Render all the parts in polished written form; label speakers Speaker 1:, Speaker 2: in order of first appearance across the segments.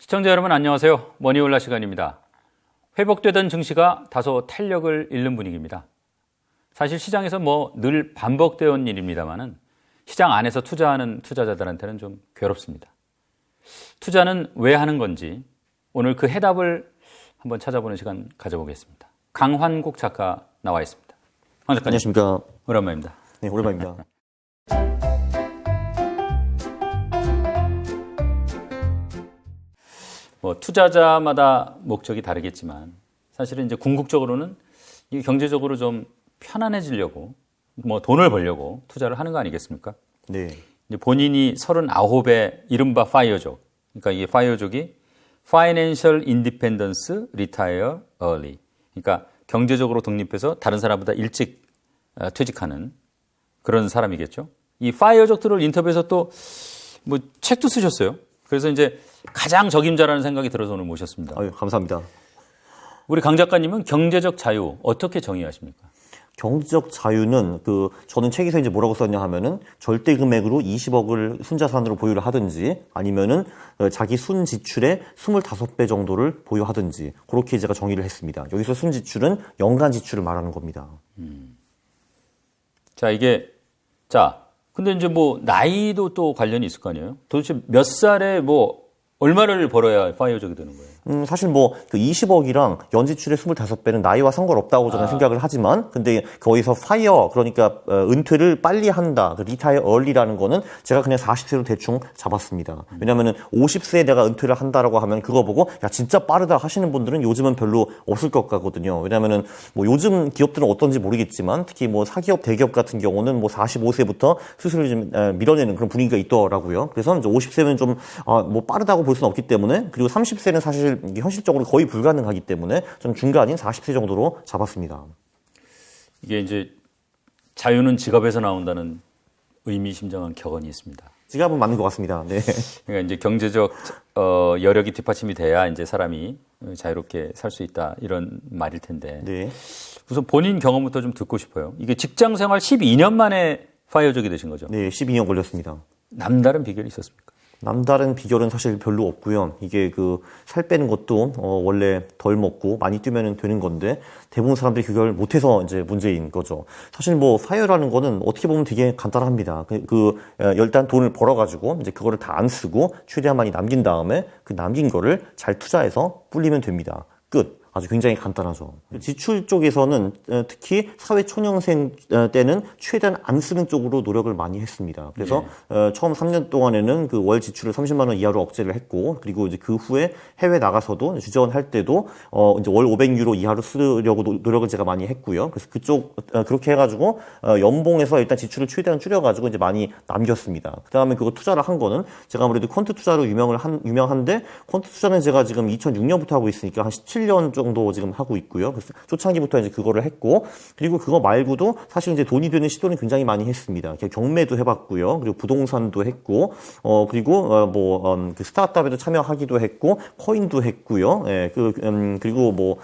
Speaker 1: 시청자 여러분 안녕하세요. 머니올라 시간입니다. 회복되던 증시가 다소 탄력을 잃는 분위기입니다. 사실 시장에서 늘 반복되어 온 일입니다만은 시장 안에서 투자하는 투자자들한테는 좀 괴롭습니다. 투자는 왜 하는 건지 오늘 그 해답을 한번 찾아보는 시간 가져보겠습니다. 강환국 작가 나와 있습니다. 황 작가님.
Speaker 2: 안녕하십니까.
Speaker 1: 오랜만입니다.
Speaker 2: 네, 오랜만입니다.
Speaker 1: 투자자마다 목적이 다르겠지만 사실은 이제 궁극적으로는 이 경제적으로 좀 편안해지려고 돈을 벌려고 투자를 하는 거 아니겠습니까?
Speaker 2: 네.
Speaker 1: 이제 본인이 39의 이른바 파이어족, 그러니까 이게 파이어족이 Financial Independence Retire Early, 그러니까 경제적으로 독립해서 다른 사람보다 일찍 퇴직하는 그런 사람이겠죠. 이 파이어족들을 인터뷰해서 또 책도 쓰셨어요. 그래서 이제 가장 적임자라는 생각이 들어서 오늘 모셨습니다.
Speaker 2: 아유, 감사합니다.
Speaker 1: 우리 강 작가님은 경제적 자유 어떻게 정의하십니까?
Speaker 2: 경제적 자유는 저는 책에서 이제 뭐라고 썼냐 하면은 절대 금액으로 20억을 순자산으로 보유를 하든지 아니면은 자기 순지출의 25배 정도를 보유하든지 그렇게 제가 정의를 했습니다. 여기서 순지출은 연간 지출을 말하는 겁니다.
Speaker 1: 근데 이제 나이도 또 관련이 있을 거 아니에요? 도대체 몇 살에 얼마를 벌어야 파이어족이 되는 거예요?
Speaker 2: 사실 20억이랑 연지출의 25배는 나이와 상관없다고 저는 생각을 하지만, 근데 거기서 파이어, 그러니까, 은퇴를 빨리 한다, 리타이어 얼리라는 거는 제가 그냥 40세로 대충 잡았습니다. 왜냐면은 50세에 내가 은퇴를 한다라고 하면 그거 보고, 야, 진짜 빠르다 하시는 분들은 요즘은 별로 없을 것 같거든요. 왜냐면은 요즘 기업들은 어떤지 모르겠지만, 특히 사기업, 대기업 같은 경우는 45세부터 수수료를 좀 밀어내는 그런 분위기가 있더라고요. 그래서 이제 50세면 좀, 빠르다고 볼 수는 없기 때문에, 그리고 30세는 사실 현실적으로 거의 불가능하기 때문에 좀 중간인 40세 정도로 잡았습니다. 이게
Speaker 1: 이제 자유는 지갑에서 나온다는 의미심장한 격언이 있습니다.
Speaker 2: 지갑은 맞는 것 같습니다. 네.
Speaker 1: 그러니까 이제 경제적 여력이 뒷받침이 돼야 이제 사람이 자유롭게 살 수 있다 이런 말일 텐데.
Speaker 2: 네.
Speaker 1: 우선 본인 경험부터 좀 듣고 싶어요. 이게 직장 생활 12년 만에 파이어족이 되신 거죠?
Speaker 2: 네, 12년 걸렸습니다.
Speaker 1: 남다른 비결이 있었습니까?
Speaker 2: 남다른 비결은 사실 별로 없고요. 이게 살 빼는 것도 원래 덜 먹고 많이 뛰면 되는 건데 대부분 사람들이 그걸 못해서 이제 문제인 거죠. 사실 파이어라는 거는 어떻게 보면 되게 간단합니다. 일단 돈을 벌어가지고 이제 그거를 다 안 쓰고 최대한 많이 남긴 다음에 그 남긴 거를 잘 투자해서 불리면 됩니다. 끝. 아주 굉장히 간단하죠. 지출 쪽에서는 특히 사회초년생 때는 최대한 안 쓰는 쪽으로 노력을 많이 했습니다. 그래서 처음 3년 동안에는 월 지출을 30만 원 이하로 억제를 했고, 그리고 이제 그 후에 해외 나가서도 주재원할 때도 이제 월 500유로 이하로 쓰려고 노력을 제가 많이 했고요. 그래서 그렇게 해가지고 연봉에서 일단 지출을 최대한 줄여가지고 이제 많이 남겼습니다. 그 다음에 그거 투자를 한 거는 제가 아무래도 퀀트 투자로 유명한데 퀀트 투자는 제가 지금 2006년부터 하고 있으니까 한 17년 정도 지금 하고 있고요. 그래서 초창기부터 이제 그거를 했고, 그리고 그거 말고도 사실 이제 돈이 되는 시도는 굉장히 많이 했습니다. 경매도 해봤고요. 그리고 부동산도 했고, 그리고 스타트업에도 참여하기도 했고, 코인도 했고요. 예, 그리고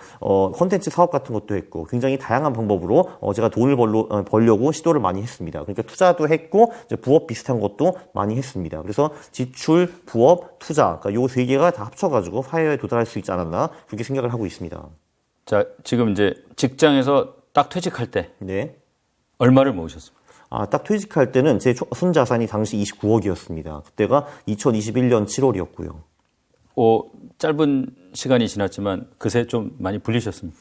Speaker 2: 콘텐츠 사업 같은 것도 했고, 굉장히 다양한 방법으로 제가 돈을 벌려고 시도를 많이 했습니다. 그러니까 투자도 했고, 이제 부업 비슷한 것도 많이 했습니다. 그래서 지출, 부업, 투자, 그러니까 요 세 개가 다 합쳐가지고 파이어에 도달할 수 있지 않았나 그렇게 생각을 하고 있습니다.
Speaker 1: 자, 지금 이제 직장에서 딱 퇴직할 때
Speaker 2: 네.
Speaker 1: 얼마를 모으셨습니까?
Speaker 2: 딱 퇴직할 때는 제 순자산이 당시 29억이었습니다. 그때가 2021년 7월이었고요.
Speaker 1: 짧은 시간이 지났지만 그새 좀 많이 불리셨습니다.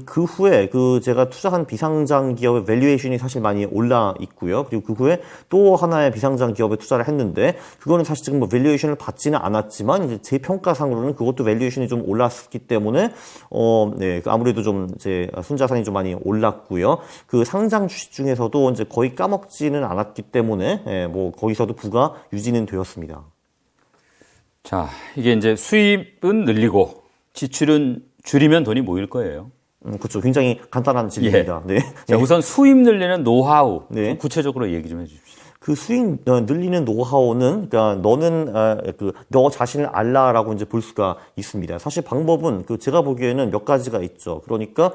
Speaker 2: 그 후에 제가 투자한 비상장 기업의 밸류에이션이 사실 많이 올라 있고요. 그리고 그 후에 또 하나의 비상장 기업에 투자를 했는데 그거는 사실 지금 밸류에이션을 받지는 않았지만 이제 제 평가상으로는 그것도 밸류에이션이 좀 올랐기 때문에 네, 아무래도 좀 제 순자산이 좀 많이 올랐고요. 그 상장 주식 중에서도 이제 거의 까먹지는 않았기 때문에 거기서도 부가 유지는 되었습니다.
Speaker 1: 자, 이게 이제 수입은 늘리고 지출은 줄이면 돈이 모일 거예요.
Speaker 2: 그렇죠. 굉장히 간단한 질문입니다. 네.
Speaker 1: 자, 우선 수입 늘리는 노하우
Speaker 2: 네.
Speaker 1: 구체적으로 얘기 좀 해주십시오.
Speaker 2: 그 수익 늘리는 노하우는 그러니까 너는 너 자신을 알라라고 이제 볼 수가 있습니다. 사실 방법은 제가 보기에는 몇 가지가 있죠. 그러니까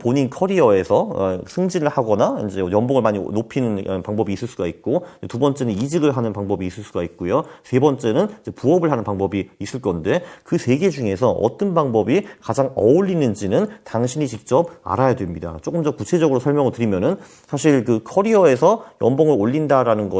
Speaker 2: 본인 커리어에서 승진을 하거나 이제 연봉을 많이 높이는 방법이 있을 수가 있고, 두 번째는 이직을 하는 방법이 있을 수가 있고요. 세 번째는 이제 부업을 하는 방법이 있을 건데, 그 세 개 중에서 어떤 방법이 가장 어울리는지는 당신이 직접 알아야 됩니다. 조금 더 구체적으로 설명을 드리면은, 사실 커리어에서 연봉을 올린다라는 거는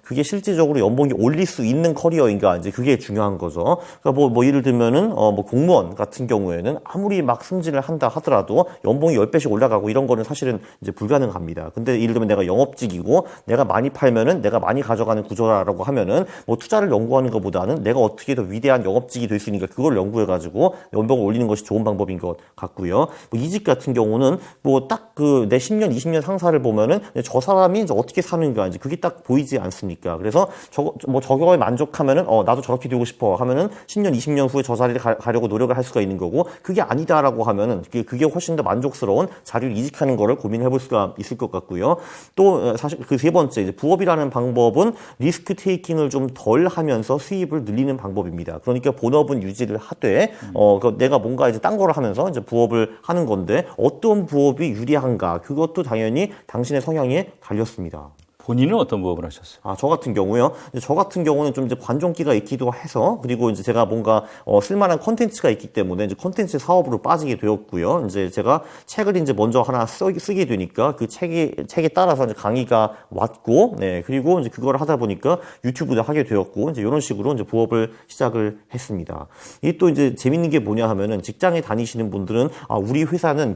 Speaker 2: 그게 실질적으로 연봉이 올릴 수 있는 커리어인가, 이제 그게 중요한 거죠. 그러니까 뭐 예를 들면은 공무원 같은 경우에는 아무리 막 승진을 한다 하더라도 연봉이 10배씩 올라가고 이런 거는 사실은 이제 불가능합니다. 근데 예를 들면 내가 영업직이고 내가 많이 팔면은 내가 많이 가져가는 구조라고 하면은 뭐 투자를 연구하는 것보다는 내가 어떻게 더 위대한 영업직이 될 수 있는가, 그걸 연구해가지고 연봉을 올리는 것이 좋은 방법인 것 같고요. 뭐 이직 같은 경우는 뭐 딱 내 10년, 20년 상사를 보면은 저 사람이 이제 어떻게 사는가, 이제 그게 딱 보이지 않습니까? 그래서 저거에 만족하면은 나도 저렇게 되고 싶어 하면은 10년, 20년 후에 저 자리를 가려고 노력을 할 수가 있는 거고, 그게 아니다라고 하면은 그게 훨씬 더 만족스러운 자리를 이직하는 거를 고민해 볼 수가 있을 것 같고요. 또 사실 그 세 번째, 이제 부업이라는 방법은 리스크 테이킹을 좀 덜 하면서 수입을 늘리는 방법입니다. 그러니까 본업은 유지를 하되 내가 뭔가 이제 딴 거를 하면서 이제 부업을 하는 건데, 어떤 부업이 유리한가, 그것도 당연히 당신의 성향에 달렸습니다.
Speaker 1: 본인은 어떤 부업을 하셨어요?
Speaker 2: 저 같은 경우요. 저 같은 경우는 좀 이제 관종기가 있기도 해서, 그리고 이제 제가 뭔가 쓸만한 콘텐츠가 있기 때문에 이제 콘텐츠 사업으로 빠지게 되었고요. 이제 제가 책을 이제 먼저 하나 쓰게 되니까 그 책에 따라서 이제 강의가 왔고, 네, 그리고 이제 그걸 하다 보니까 유튜브도 하게 되었고, 이제 이런 식으로 이제 부업을 시작을 했습니다. 이게 또 이제 재밌는 게 뭐냐 하면은, 직장에 다니시는 분들은 우리 회사는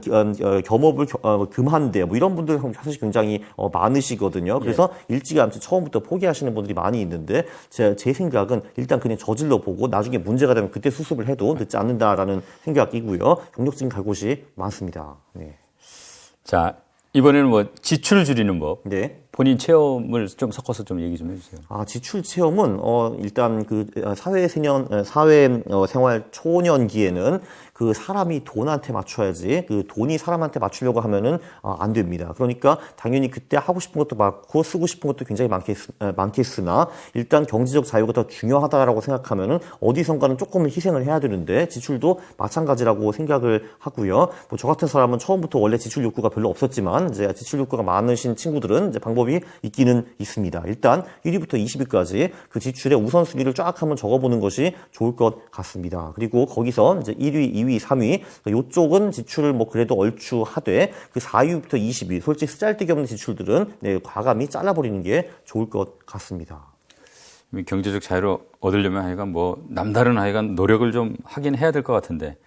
Speaker 2: 겸업을 금한대, 뭐 이런 분들 사실 굉장히 많으시거든요. 그래서 일찌감치 처음부터 포기하시는 분들이 많이 있는데, 제 생각은 일단 그냥 저질러 보고 나중에 문제가 되면 그때 수습을 해도 늦지 않는다라는 생각이고요. 경력직인 갈 곳이 많습니다. 네.
Speaker 1: 자, 이번에는 뭐 지출 줄이는 법.
Speaker 2: 네.
Speaker 1: 본인 체험을 좀 섞어서 좀 얘기 좀 해주세요.
Speaker 2: 지출 체험은 일단 사회생활 초년기에는 그 사람이 돈한테 맞춰야지, 그 돈이 사람한테 맞추려고 하면은 안 됩니다. 그러니까 당연히 그때 하고 싶은 것도 많고 쓰고 싶은 것도 굉장히 많겠으나 일단 경제적 자유가 더 중요하다라고 생각하면은 어디선가는 조금은 희생을 해야 되는데, 지출도 마찬가지라고 생각을 하고요. 뭐 저 같은 사람은 처음부터 원래 지출 욕구가 별로 없었지만, 이제 지출 욕구가 많으신 친구들은 이제 방법이 있기는 있습니다. 일단 1위부터 20위까지 그 지출의 우선순위를 쫙 한번 적어보는 것이 좋을 것 같습니다. 그리고 거기서 이제 1위, 2위, 3위, 이쪽은 지출을 뭐 그래도 얼추 하되, 그 4위부터 20위, 솔직히 쓰잘데기 없는 지출들은 과감히 잘라버리는 게 좋을 것 같습니다.
Speaker 1: 경제적 자유를 얻으려면 하여간 뭐 남다른 하여간 노력을 좀 하긴 해야 될 것 같은데,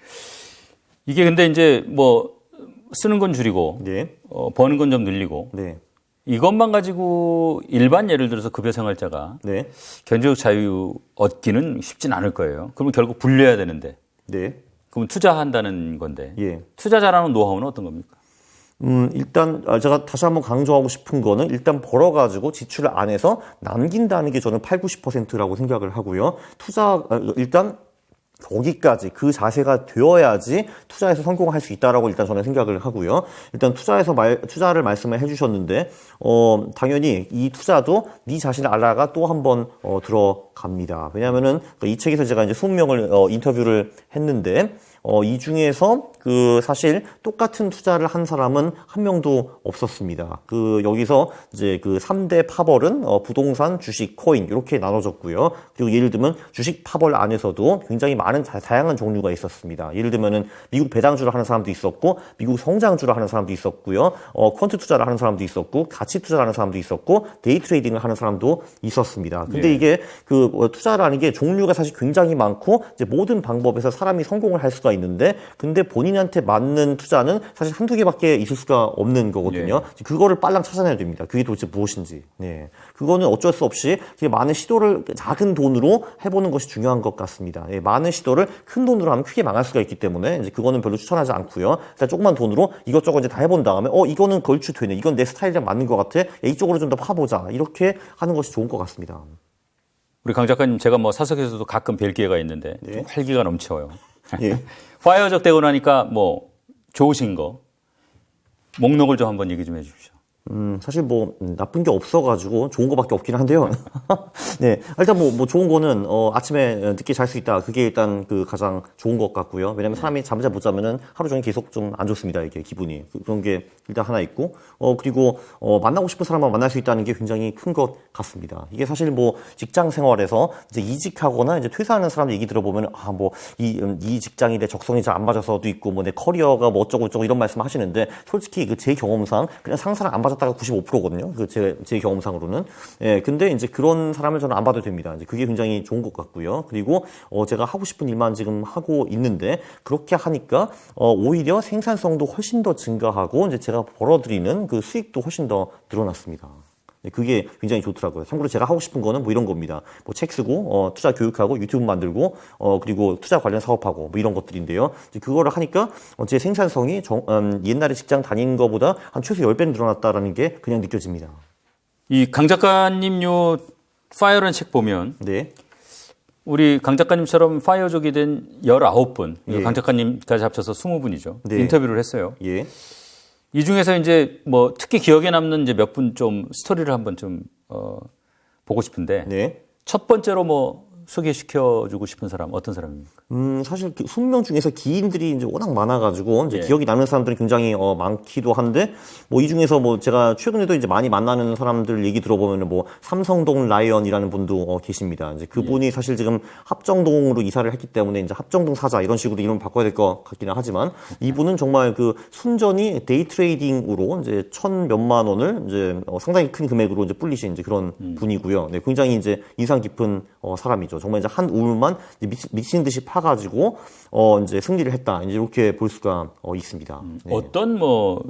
Speaker 1: 이게 근데 이제 뭐 쓰는 건 줄이고,
Speaker 2: 네.
Speaker 1: 버는 건 좀 늘리고,
Speaker 2: 네.
Speaker 1: 이것만 가지고 일반 예를 들어서 급여 생활자가
Speaker 2: 네.
Speaker 1: 경제적 자유 얻기는 쉽진 않을 거예요. 그러면 결국 불려야 되는데.
Speaker 2: 네.
Speaker 1: 그럼 투자한다는 건데.
Speaker 2: 예.
Speaker 1: 투자 잘하는 노하우는 어떤 겁니까?
Speaker 2: 일단 제가 다시 한번 강조하고 싶은 거는, 일단 벌어가지고 지출을 안 해서 남긴다는 게 저는 80~90%라고 생각을 하고요. 일단 거기까지 그 자세가 되어야지 투자에서 성공할 수 있다라고 일단 저는 생각을 하고요. 일단 투자를 말씀을 해주셨는데, 당연히 이 투자도 네 자신을 알아가 또 한 번 들어갑니다. 왜냐하면은 이 책에서 제가 이제 20명을 인터뷰를 했는데, 이 중에서 사실 똑같은 투자를 한 사람은 한 명도 없었습니다. 여기서 이제 3대 파벌은 부동산, 주식, 코인 이렇게 나눠졌고요. 그리고 예를 들면 주식 파벌 안에서도 굉장히 많은 다양한 종류가 있었습니다. 예를 들면은 미국 배당주를 하는 사람도 있었고, 미국 성장주를 하는 사람도 있었고요. 퀀트 투자를 하는 사람도 있었고, 가치 투자를 하는 사람도 있었고, 데이 트레이딩을 하는 사람도 있었습니다. 근데 이게 투자라는 게 종류가 사실 굉장히 많고, 이제 모든 방법에서 사람이 성공을 할 수가 있는데, 근데 본인한테 맞는 투자는 사실 한두 개밖에 있을 수가 없는 거거든요. 예. 그거를 빨랑 찾아내야 됩니다. 그게 도대체 무엇인지. 네. 그거는 어쩔 수 없이 많은 시도를 작은 돈으로 해보는 것이 중요한 것 같습니다. 예, 많은 시도를 큰 돈으로 하면 크게 망할 수가 있기 때문에 이제 그거는 별로 추천하지 않고요. 일단 조그만 돈으로 이것저것 이제 다 해본 다음에 이거는 걸추 되네. 이건 내 스타일이랑 맞는 것 같아. 이쪽으로 좀 더 파보자. 이렇게 하는 것이 좋은 것 같습니다.
Speaker 1: 우리 강 작가님, 제가 뭐 사석에서도 가끔 뵐 기회가 있는데 좀 활기가 넘쳐요.
Speaker 2: 예.
Speaker 1: 파이어적 되고 나니까 뭐 좋으신 거 목록을 좀 한번 얘기 좀 해주십시오.
Speaker 2: 사실 뭐 나쁜 게 없어가지고 좋은 거밖에 없긴 한데요. 네, 일단 뭐 좋은 거는 아침에 늦게 잘 수 있다. 그게 일단 그 가장 좋은 것 같고요. 왜냐면 사람이 잠을 잘 못 자면은 하루 종일 계속 좀 안 좋습니다. 이게 기분이 그런 게 일단 하나 있고, 그리고 만나고 싶은 사람만 만날 수 있다는 게 굉장히 큰 것 같습니다. 이게 사실 뭐 직장 생활에서 이제 이직하거나 이제 퇴사하는 사람들 얘기 들어보면 뭐 이 직장이 내 적성이 잘 안 맞아서도 있고 뭐 내 커리어가 뭐 어쩌고 저쩌고 이런 말씀 하시는데 솔직히 그 제 경험상 그냥 상사랑 안 맞았다가 95%거든요. 그 제 경험상으로는. 예, 근데 이제 그런 사람을 저는 안 봐도 됩니다. 이제 그게 굉장히 좋은 것 같고요. 그리고 제가 하고 싶은 일만 지금 하고 있는데 그렇게 하니까 오히려 생산성도 훨씬 더 증가하고 이제 제가 벌어들이는 그 수익도 훨씬 더 늘어났습니다. 그게 굉장히 좋더라고요. 참고로 제가 하고 싶은 거는 뭐 이런 겁니다. 뭐 책 쓰고, 투자 교육하고, 유튜브 만들고, 그리고 투자 관련 사업하고, 뭐 이런 것들인데요. 이제 그거를 하니까, 제 생산성이 옛날에 직장 다닌 거보다 한 최소 10배는 늘어났다라는 게 그냥 느껴집니다.
Speaker 1: 이 강 작가님 요 파이어라는 책 보면
Speaker 2: 네.
Speaker 1: 우리 강 작가님처럼 파이어족이 된 19분,
Speaker 2: 예.
Speaker 1: 강 작가님까지 합쳐서 20분이죠.
Speaker 2: 네.
Speaker 1: 인터뷰를 했어요.
Speaker 2: 예.
Speaker 1: 이 중에서 이제 뭐 특히 기억에 남는 이제 몇 분 좀 스토리를 한번 좀 보고 싶은데
Speaker 2: 네.
Speaker 1: 첫 번째로 뭐 소개시켜주고 싶은 사람 어떤 사람입니까?
Speaker 2: 사실 20명 중에서 기인들이 이제 워낙 많아가지고 이제
Speaker 1: 예.
Speaker 2: 기억이 남는 사람들이 굉장히 많기도 한데 뭐 이 중에서 뭐 제가 최근에도 이제 많이 만나는 사람들 얘기 들어보면은 뭐 삼성동 라이언이라는 분도 계십니다. 이제 그분이 사실 지금 합정동으로 이사를 했기 때문에 이제 합정동 사자 이런 식으로 이름 바꿔야 될 것 같기는 하지만 이분은 정말 그 순전히 데이 트레이딩으로 이제 1,000몇만 원을 이제 상당히 큰 금액으로 이제 불리신 이제 그런 분이고요. 네, 굉장히 이제 인상 깊은 사람이죠. 정말 이제 한 우물만 미친 듯이 파가지고 이제 승리를 했다. 이제 이렇게 볼 수가 있습니다. 네.
Speaker 1: 어떤 뭐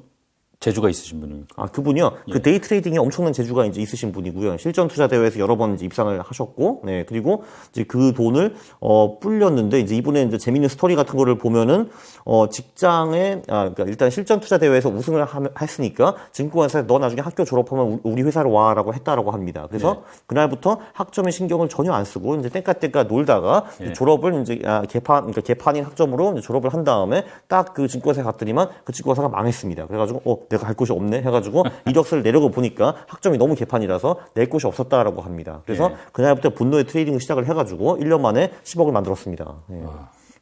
Speaker 1: 재주가 있으신 분입니까?
Speaker 2: 그분이요. 그 데이 트레이딩에 엄청난 재주가 이제 있으신 분이고요. 실전 투자 대회에서 여러 번 이제 입상을 하셨고, 네. 그리고 이제 그 돈을 불렸는데 이제 이분의 이제 재밌는 스토리 같은 거를 보면은 직장에 그러니까 일단 실전 투자 대회에서 우승을 했으니까 증권회사에 너 나중에 학교 졸업하면 우리 회사로 와라고 했다라고 합니다. 그래서
Speaker 1: 네.
Speaker 2: 그날부터 학점에 신경을 전혀 안 쓰고 이제 땡까땡까 놀다가
Speaker 1: 네.
Speaker 2: 졸업을 이제 그러니까 개판인 학점으로 이제 졸업을 한 다음에 딱 그 증권사에 갔더니만 그 증권사가 망했습니다. 그래가지고 내가 갈 곳이 없네 해가지고 이력서를 내려고 보니까 학점이 너무 개판이라서 낼 곳이 없었다라고 합니다. 그래서
Speaker 1: 네.
Speaker 2: 그날부터 분노의 트레이딩을 시작을 해가지고 1년 만에 10억을 만들었습니다. 네.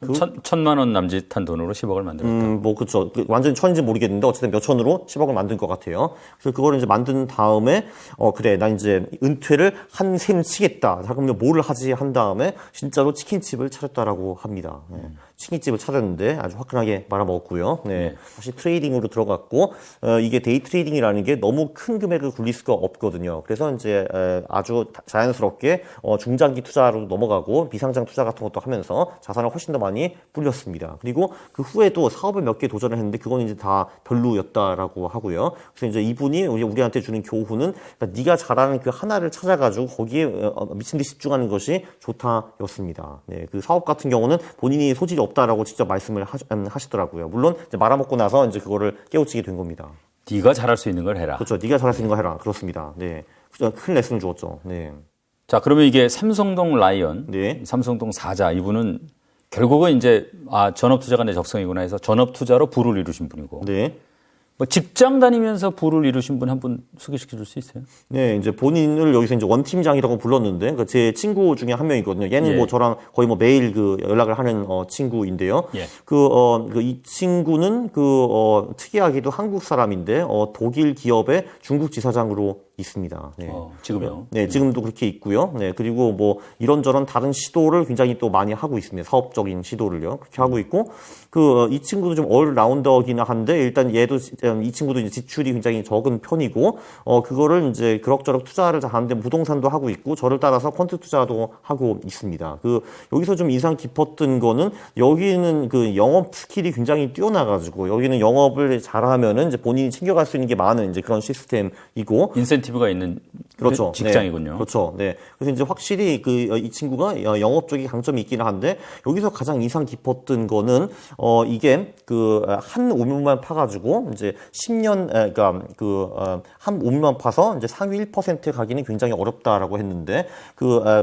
Speaker 1: 1,000만 원 남짓한 돈으로 10억을 만들었다.
Speaker 2: 뭐, 그쵸. 완전히 천인지 모르겠는데, 어쨌든 몇 천으로 10억을 만든 것 같아요. 그래서 그거를 이제 만든 다음에, 그래, 나 이제 은퇴를 한 셈 치겠다. 자, 그러면 뭐를 하지 한 다음에, 진짜로 치킨집을 차렸다라고 합니다. 네. 치킨집을 차렸는데, 아주 화끈하게 말아먹었고요. 네. 다시 트레이딩으로 들어갔고, 이게 데이 트레이딩이라는 게 너무 큰 금액을 굴릴 수가 없거든요. 그래서 이제, 아주 자연스럽게, 중장기 투자로 넘어가고, 비상장 투자 같은 것도 하면서 자산을 훨씬 더 많이 불렸습니다. 그리고 그 후에도 사업을 몇 개 도전을 했는데 그건 이제 다 별로였다라고 하고요. 그래서 이제 이분이 우리한테 주는 교훈은 그러니까 네가 잘하는 그 하나를 찾아가지고 거기에 미친 듯이 집중하는 것이 좋다였습니다. 네, 그 사업 같은 경우는 본인이 소질이 없다라고 직접 말씀을 하시더라고요. 물론 이제 말아먹고 나서 이제 그거를 깨우치게 된 겁니다.
Speaker 1: 네가 잘할 수 있는 걸 해라.
Speaker 2: 그렇죠. 네가 잘할 수 있는 거 해라. 그렇습니다. 네, 큰 레슨을 주었죠. 네.
Speaker 1: 자, 그러면 이게 삼성동 라이언,
Speaker 2: 네.
Speaker 1: 삼성동 사자 이분은 결국은 이제 전업투자가 내 적성이구나 해서 전업투자로 부를 이루신 분이고
Speaker 2: 네.
Speaker 1: 뭐 직장 다니면서 부를 이루신 분 한 분 소개시켜 줄 수 있어요?
Speaker 2: 네, 이제 본인을 여기서 이제 원팀장이라고 불렀는데, 그 제 친구 중에 한 명이거든요. 얘는
Speaker 1: 예.
Speaker 2: 뭐 저랑 거의 뭐 매일 그 연락을 하는 친구인데요.
Speaker 1: 예.
Speaker 2: 이 친구는 특이하게도 한국 사람인데, 독일 기업의 중국 지사장으로 있습니다. 네.
Speaker 1: 지금요?
Speaker 2: 네, 지금도 그렇게 있고요. 네, 그리고 뭐 이런저런 다른 시도를 굉장히 또 많이 하고 있습니다. 사업적인 시도를요. 그렇게 하고 있고, 이 친구도 좀 올라운더기나 한데, 일단 얘도, 이 친구도 이제 지출이 굉장히 적은 편이고, 그거를 이제 그럭저럭 투자를 잘 하는데 부동산도 하고 있고, 저를 따라서 펀드 투자도 하고 있습니다. 여기서 좀 인상 깊었던 거는, 여기는 그 영업 스킬이 굉장히 뛰어나가지고, 여기는 영업을 잘하면은 이제 본인이 챙겨갈 수 있는 게 많은 이제 그런 시스템이고,
Speaker 1: 인센티브가 있는
Speaker 2: 그렇죠.
Speaker 1: 직장이군요.
Speaker 2: 네. 그렇죠. 네. 그래서 이제 확실히 이 친구가 영업 쪽에 강점이 있기는 한데 여기서 가장 인상 깊었던 거는 이게 한 우물만 파가지고 이제 10년 그러니까 한 우물만 파서 이제 상위 1% 가기는 굉장히 어렵다라고 했는데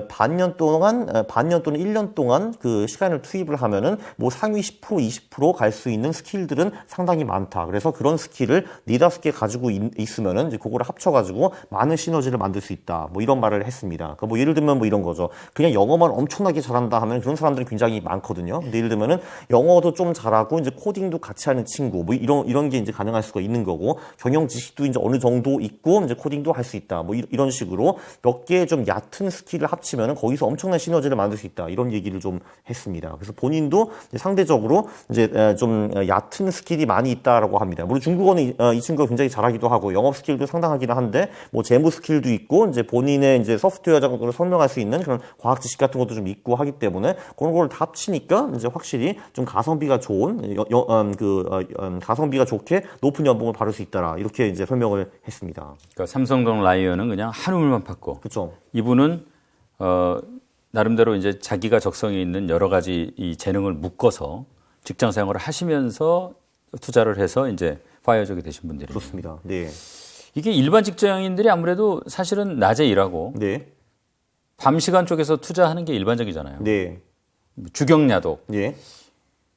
Speaker 2: 반년 또는 1년 동안 그 시간을 투입을 하면은 뭐 상위 10% 20% 갈 수 있는 스킬들은 상당히 많다. 그래서 그런 스킬을 4-5개 가지고 있으면은 이제 그거를 합쳐가지고 많은 시너지를 만들 수 있다. 뭐 이런 말을 했습니다. 그러니까 뭐 예를 들면 뭐 이런 거죠. 그냥 영어만 엄청나게 잘한다 하면 그런 사람들이 굉장히 많거든요. 근데 예를 들면은 영어도 좀 잘하고 이제 코딩도 같이 하는 친구 뭐 이런 게 이제 가능할 수가 있는 거고 경영 지식도 이제 어느 정도 있고 이제 코딩도 할 수 있다. 뭐 이런 식으로 몇 개의 좀 얕은 스킬을 합치면은 거기서 엄청난 시너지를 만들 수 있다. 이런 얘기를 좀 했습니다. 그래서 본인도 상대적으로 이제 좀 얕은 스킬이 많이 있다라고 합니다. 물론 중국어는 이 친구가 굉장히 잘하기도 하고 영업 스킬도 상당하기는 한데 뭐 재무 스킬도 있고 이제 본인의 이제 소프트웨어 작업을 설명할 수 있는 그런 과학 지식 같은 것도 좀 있고 하기 때문에 그런 걸 다 합치니까 이제 확실히 좀 가성비가 좋은 가성비가 좋게 높은 연봉을 받을 수 있다라 이렇게 이제 설명을 했습니다.
Speaker 1: 그러니까 삼성동 라이언은 그냥 한 우물만 팠고,
Speaker 2: 그렇죠.
Speaker 1: 이분은 나름대로 이제 자기가 적성에 있는 여러 가지 이 재능을 묶어서 직장 생활을 하시면서 투자를 해서 이제 파이어족이 되신 분들이
Speaker 2: 그렇습니다. 네.
Speaker 1: 이게 일반 직장인들이 아무래도 사실은 낮에 일하고
Speaker 2: 네.
Speaker 1: 밤 시간 쪽에서 투자하는 게 일반적이잖아요.
Speaker 2: 네.
Speaker 1: 주경야독.
Speaker 2: 네.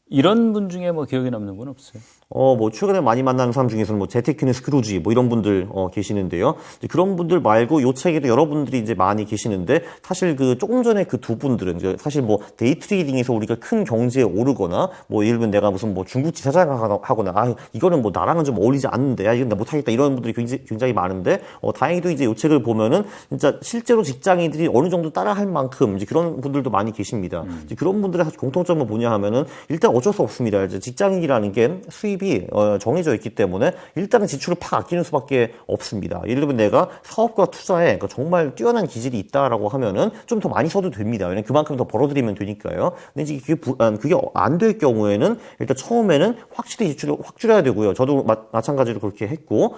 Speaker 1: 이런 분 중에 뭐 기억에 남는 분 없어요?
Speaker 2: 뭐, 최근에 많이 만나는 사람 중에서는 뭐, 재테크는 스크루지, 뭐, 이런 분들, 계시는데요. 이제 그런 분들 말고, 요 책에도 여러분들이 이제 많이 계시는데, 사실 조금 전에 그 두 분들은, 이제 사실 뭐, 데이 트레이딩에서 우리가 큰 경제에 오르거나, 뭐, 예를 들면 내가 무슨 뭐, 중국 지사장을 하거나, 이거는 뭐, 나랑은 좀 어울리지 않는데, 이건 나 못하겠다, 이런 분들이 굉장히 많은데, 다행히도 이제 요 책을 보면은, 진짜 실제로 직장인들이 어느 정도 따라할 만큼, 이제 그런 분들도 많이 계십니다. 이제 그런 분들의 사실 공통점은 뭐냐 하면은, 일단 어쩔 수 없습니다. 이제 직장인이라는 게 수입이 정해져 있기 때문에 일단은 지출을 팍 아끼는 수밖에 없습니다. 예를 들면 내가 사업과 투자에 정말 뛰어난 기질이 있다라고 하면은 좀 더 많이 써도 됩니다. 왜냐면 그만큼 더 벌어들이면 되니까요. 근데 이제 그게 안 될 경우에는 일단 처음에는 확실히 지출을 확 줄여야 되고요. 저도 마찬가지로 그렇게 했고,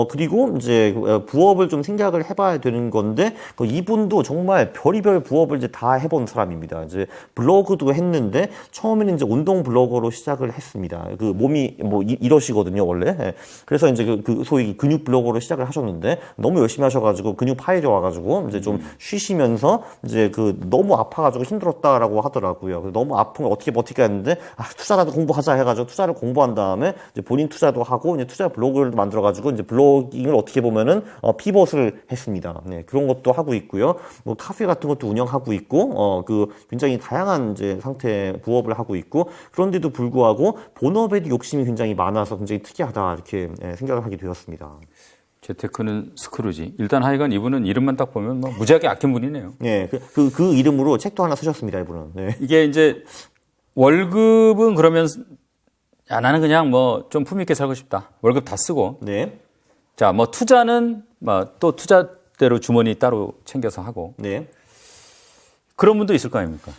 Speaker 2: 그리고 이제 부업을 좀 생각을 해봐야 되는 건데 이분도 정말 별의별 부업을 이제 다 해본 사람입니다. 이제 블로그도 했는데 처음에는 이제 운동 블로거로 시작을 했습니다. 그 몸이 뭐 이러시거든요, 원래. 그래서 이제 소위 근육 블로거로 시작을 하셨는데 너무 열심히 하셔가지고 근육 파열이 와가지고 이제 좀 쉬시면서 이제 너무 아파가지고 힘들었다라고 하더라고요. 너무 아픈 걸 어떻게 버티까 했는데 투자라도 공부하자 해가지고 투자를 공부한 다음에 이제 본인 투자도 하고 이제 투자 블로그를 만들어가지고 이제 블로깅을 어떻게 보면은 피벗을 했습니다. 네, 그런 것도 하고 있고요. 뭐 카페 같은 것도 운영하고 있고 굉장히 다양한 이제 상태 부업을 하고 있고 그런데도 불구하고 본업에도 욕심이 굉장히 많아서 굉장히 특이하다 이렇게 생각을 하게 되었습니다.
Speaker 1: 재테크는 스크루지. 일단 하여간 이분은 이름만 딱 보면 뭐 무지하게 악한 분이네요.
Speaker 2: 네, 그 이름으로 책도 하나 쓰셨습니다, 이분은. 네.
Speaker 1: 이게 이제 월급은 그러면 나는 그냥 뭐 좀 품위 있게 살고 싶다. 월급 다 쓰고.
Speaker 2: 네.
Speaker 1: 자, 뭐 투자는 뭐 또 투자대로 주머니 따로 챙겨서 하고.
Speaker 2: 네.
Speaker 1: 그런 분도 있을 거 아닙니까?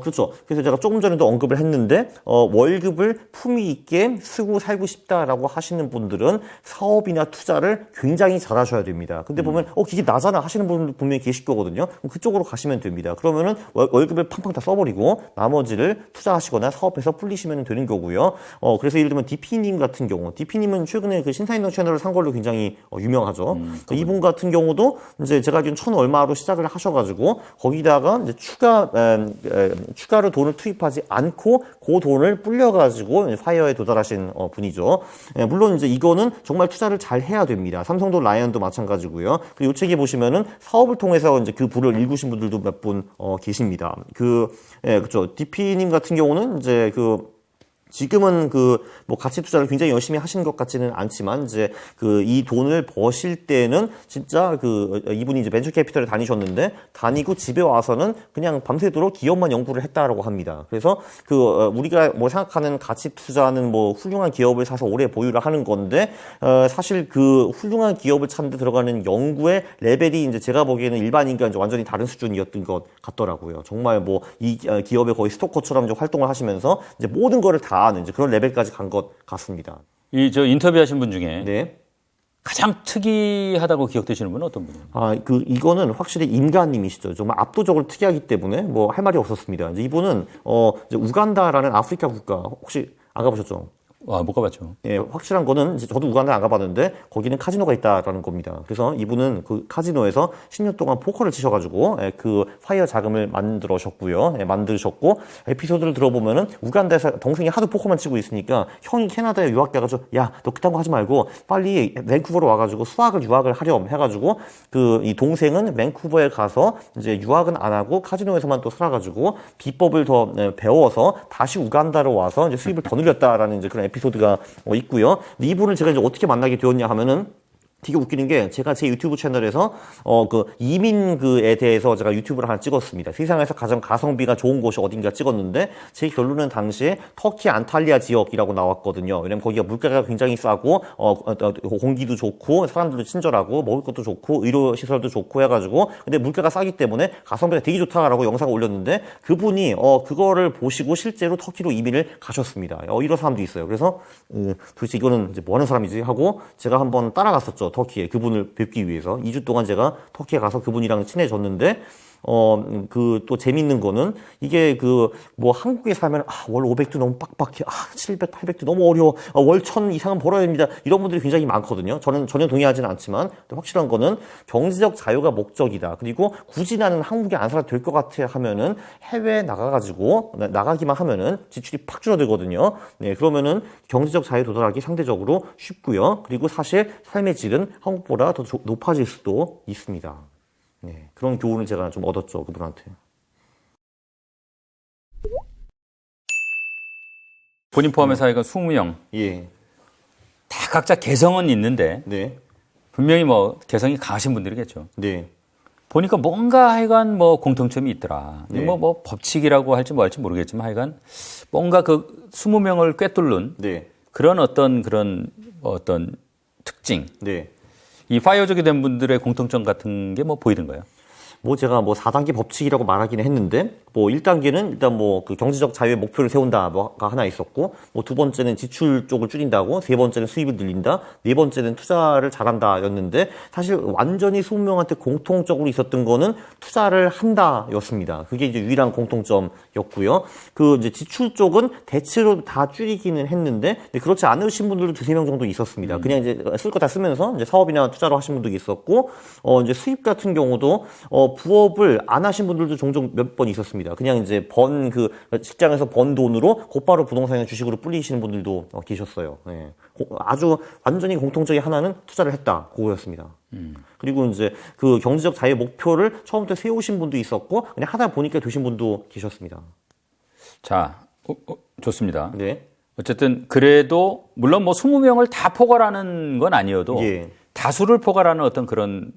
Speaker 2: 그렇죠. 그래서 제가 조금 전에도 언급을 했는데, 월급을 품위 있게 쓰고 살고 싶다라고 하시는 분들은 사업이나 투자를 굉장히 잘 하셔야 됩니다. 근데 보면, 기계 나잖아 하시는 분들 분명히 계실 거거든요. 그럼 그쪽으로 가시면 됩니다. 그러면은 월급을 팡팡 다 써버리고, 나머지를 투자하시거나 사업해서 불리시면 되는 거고요. 그래서 예를 들면 DP님 같은 경우, DP님은 최근에 그 신사임당 채널을 산 걸로 굉장히 유명하죠. 이분 같은 경우도 이제 제가 알기로는 1,000 얼마로 시작을 하셔가지고, 거기다가 이제 추가로 돈을 투입하지 않고 그 돈을 불려가지고 파이어에 도달하신 분이죠. 물론 이제 이거는 정말 투자를 잘 해야 됩니다. 삼성도 라이언도 마찬가지고요. 그리고 이 책에 보시면은 사업을 통해서 이제 그 부를 일구신 분들도 몇 분 계십니다. 그렇죠. DP님 같은 경우는 이제 지금은 뭐 가치 투자를 굉장히 열심히 하시는 것 같지는 않지만, 이제 이 돈을 버실 때는 진짜 이분이 이제 벤처 캐피털에 다니고 집에 와서는 그냥 밤새도록 기업만 연구를 했다라고 합니다. 그래서 우리가 뭐 생각하는 가치 투자는 뭐 훌륭한 기업을 사서 오래 보유를 하는 건데, 사실 훌륭한 기업을 찾는 데 들어가는 연구의 레벨이 이제 제가 보기에는 일반인과 이제 완전히 다른 수준이었던 것 같더라고요. 정말 뭐 이 기업의 거의 스토커처럼 이제 활동을 하시면서 이제 모든 거를 다 아는 이제 그런 레벨까지 간 것 같습니다.
Speaker 1: 저 인터뷰하신 분 중에
Speaker 2: 네.
Speaker 1: 가장 특이하다고 기억되시는 분은 어떤 분이에요?
Speaker 2: 이거는 확실히 임가님이시죠. 정말 압도적으로 특이하기 때문에 뭐 할 말이 없었습니다. 이제 이분은, 이제 우간다라는 아프리카 국가, 혹시 안 가보셨죠?
Speaker 1: 못 가봤죠.
Speaker 2: 예, 확실한 거는 이제 저도 우간다 안 가봤는데 거기는 카지노가 있다라는 겁니다. 그래서 이분은 그 카지노에서 10년 동안 포커를 치셔가지고 그 파이어 자금을 만드셨고 에피소드를 들어보면은 우간다에서 동생이 하도 포커만 치고 있으니까 형이 캐나다에 유학 가가지고 야, 너 그딴 거 하지 말고 빨리 밴쿠버로 와가지고 유학을 하렴 해가지고 이 동생은 밴쿠버에 가서 이제 유학은 안 하고 카지노에서만 또 살아가지고 비법을 더 배워서 다시 우간다로 와서 이제 수입을 더 늘렸다라는 이제 그런 에피소드가 있고요. 이분을 제가 이제 어떻게 만나게 되었냐 하면은 되게 웃기는 게 제가 제 유튜브 채널에서 이민에 대해서 제가 유튜브를 하나 찍었습니다. 세상에서 가장 가성비가 좋은 곳이 어딘가 찍었는데 제 결론은 당시에 터키 안탈리아 지역이라고 나왔거든요. 왜냐면 거기가 물가가 굉장히 싸고 공기도 좋고 사람들도 친절하고 먹을 것도 좋고 의료 시설도 좋고 해가지고 근데 물가가 싸기 때문에 가성비가 되게 좋다라고 영상을 올렸는데 그분이 그거를 보시고 실제로 터키로 이민을 가셨습니다. 이런 사람도 있어요. 그래서 도대체 이거는 이제 뭐 하는 사람이지 하고 제가 한번 따라갔었죠. 터키에 그분을 뵙기 위해서 2주 동안 제가 터키에 가서 그분이랑 친해졌는데 또 재밌는 거는 이게 한국에 살면 월 500도 너무 빡빡해. 700, 800도 너무 어려워. 월 1000 이상은 벌어야 됩니다. 이런 분들이 굉장히 많거든요. 저는 전혀 동의하지는 않지만 확실한 거는 경제적 자유가 목적이다. 그리고 굳이 나는 한국에 안 살아도 될 것 같아 하면은 해외에 나가기만 하면은 지출이 팍 줄어들거든요. 네, 그러면은 경제적 자유 도달하기 상대적으로 쉽고요. 그리고 사실 삶의 질은 한국보다 더 높아질 수도 있습니다. 네, 그런 교훈을 제가 좀 얻었죠, 그분한테.
Speaker 1: 본인 포함해서 하여간 20명.
Speaker 2: 예.
Speaker 1: 다 각자 개성은 있는데.
Speaker 2: 네.
Speaker 1: 분명히 개성이 강하신 분들이겠죠.
Speaker 2: 네.
Speaker 1: 보니까 뭔가 하여간 공통점이 있더라.
Speaker 2: 네.
Speaker 1: 법칙이라고 할지 뭐 할지 모르겠지만 하여간 뭔가 20명을 꿰뚫는.
Speaker 2: 네.
Speaker 1: 그런 어떤 특징.
Speaker 2: 네.
Speaker 1: 이 파이어족이 된 분들의 공통점 같은 게 보이던가요?
Speaker 2: 제가 4단계 법칙이라고 말하기는 했는데, 1단계는 일단 그 경제적 자유의 목표를 세운다가 하나 있었고, 두 번째는 지출 쪽을 줄인다고, 세 번째는 수입을 늘린다, 네 번째는 투자를 잘한다 였는데, 사실 완전히 20명한테 공통적으로 있었던 거는 투자를 한다 였습니다. 그게 이제 유일한 공통점이었고요. 이제 지출 쪽은 대체로 다 줄이기는 했는데, 그렇지 않으신 분들도 두세 명 정도 있었습니다. 그냥 이제 쓸 거 다 쓰면서 이제 사업이나 투자로 하신 분도 있었고, 이제 수입 같은 경우도, 부업을 안 하신 분들도 종종 몇 번 있었습니다. 그냥 이제 직장에서 번 돈으로 곧바로 부동산이나 주식으로 불리시는 분들도 계셨어요. 네. 아주 완전히 공통적인 하나는 투자를 했다. 그거였습니다. 그리고 이제 경제적 자유 목표를 처음부터 세우신 분도 있었고, 그냥 하다 보니까 되신 분도 계셨습니다.
Speaker 1: 자, 좋습니다.
Speaker 2: 네.
Speaker 1: 어쨌든 그래도 물론 20명을 다 포괄하는 건 아니어도
Speaker 2: 예.
Speaker 1: 다수를 포괄하는 어떤 그런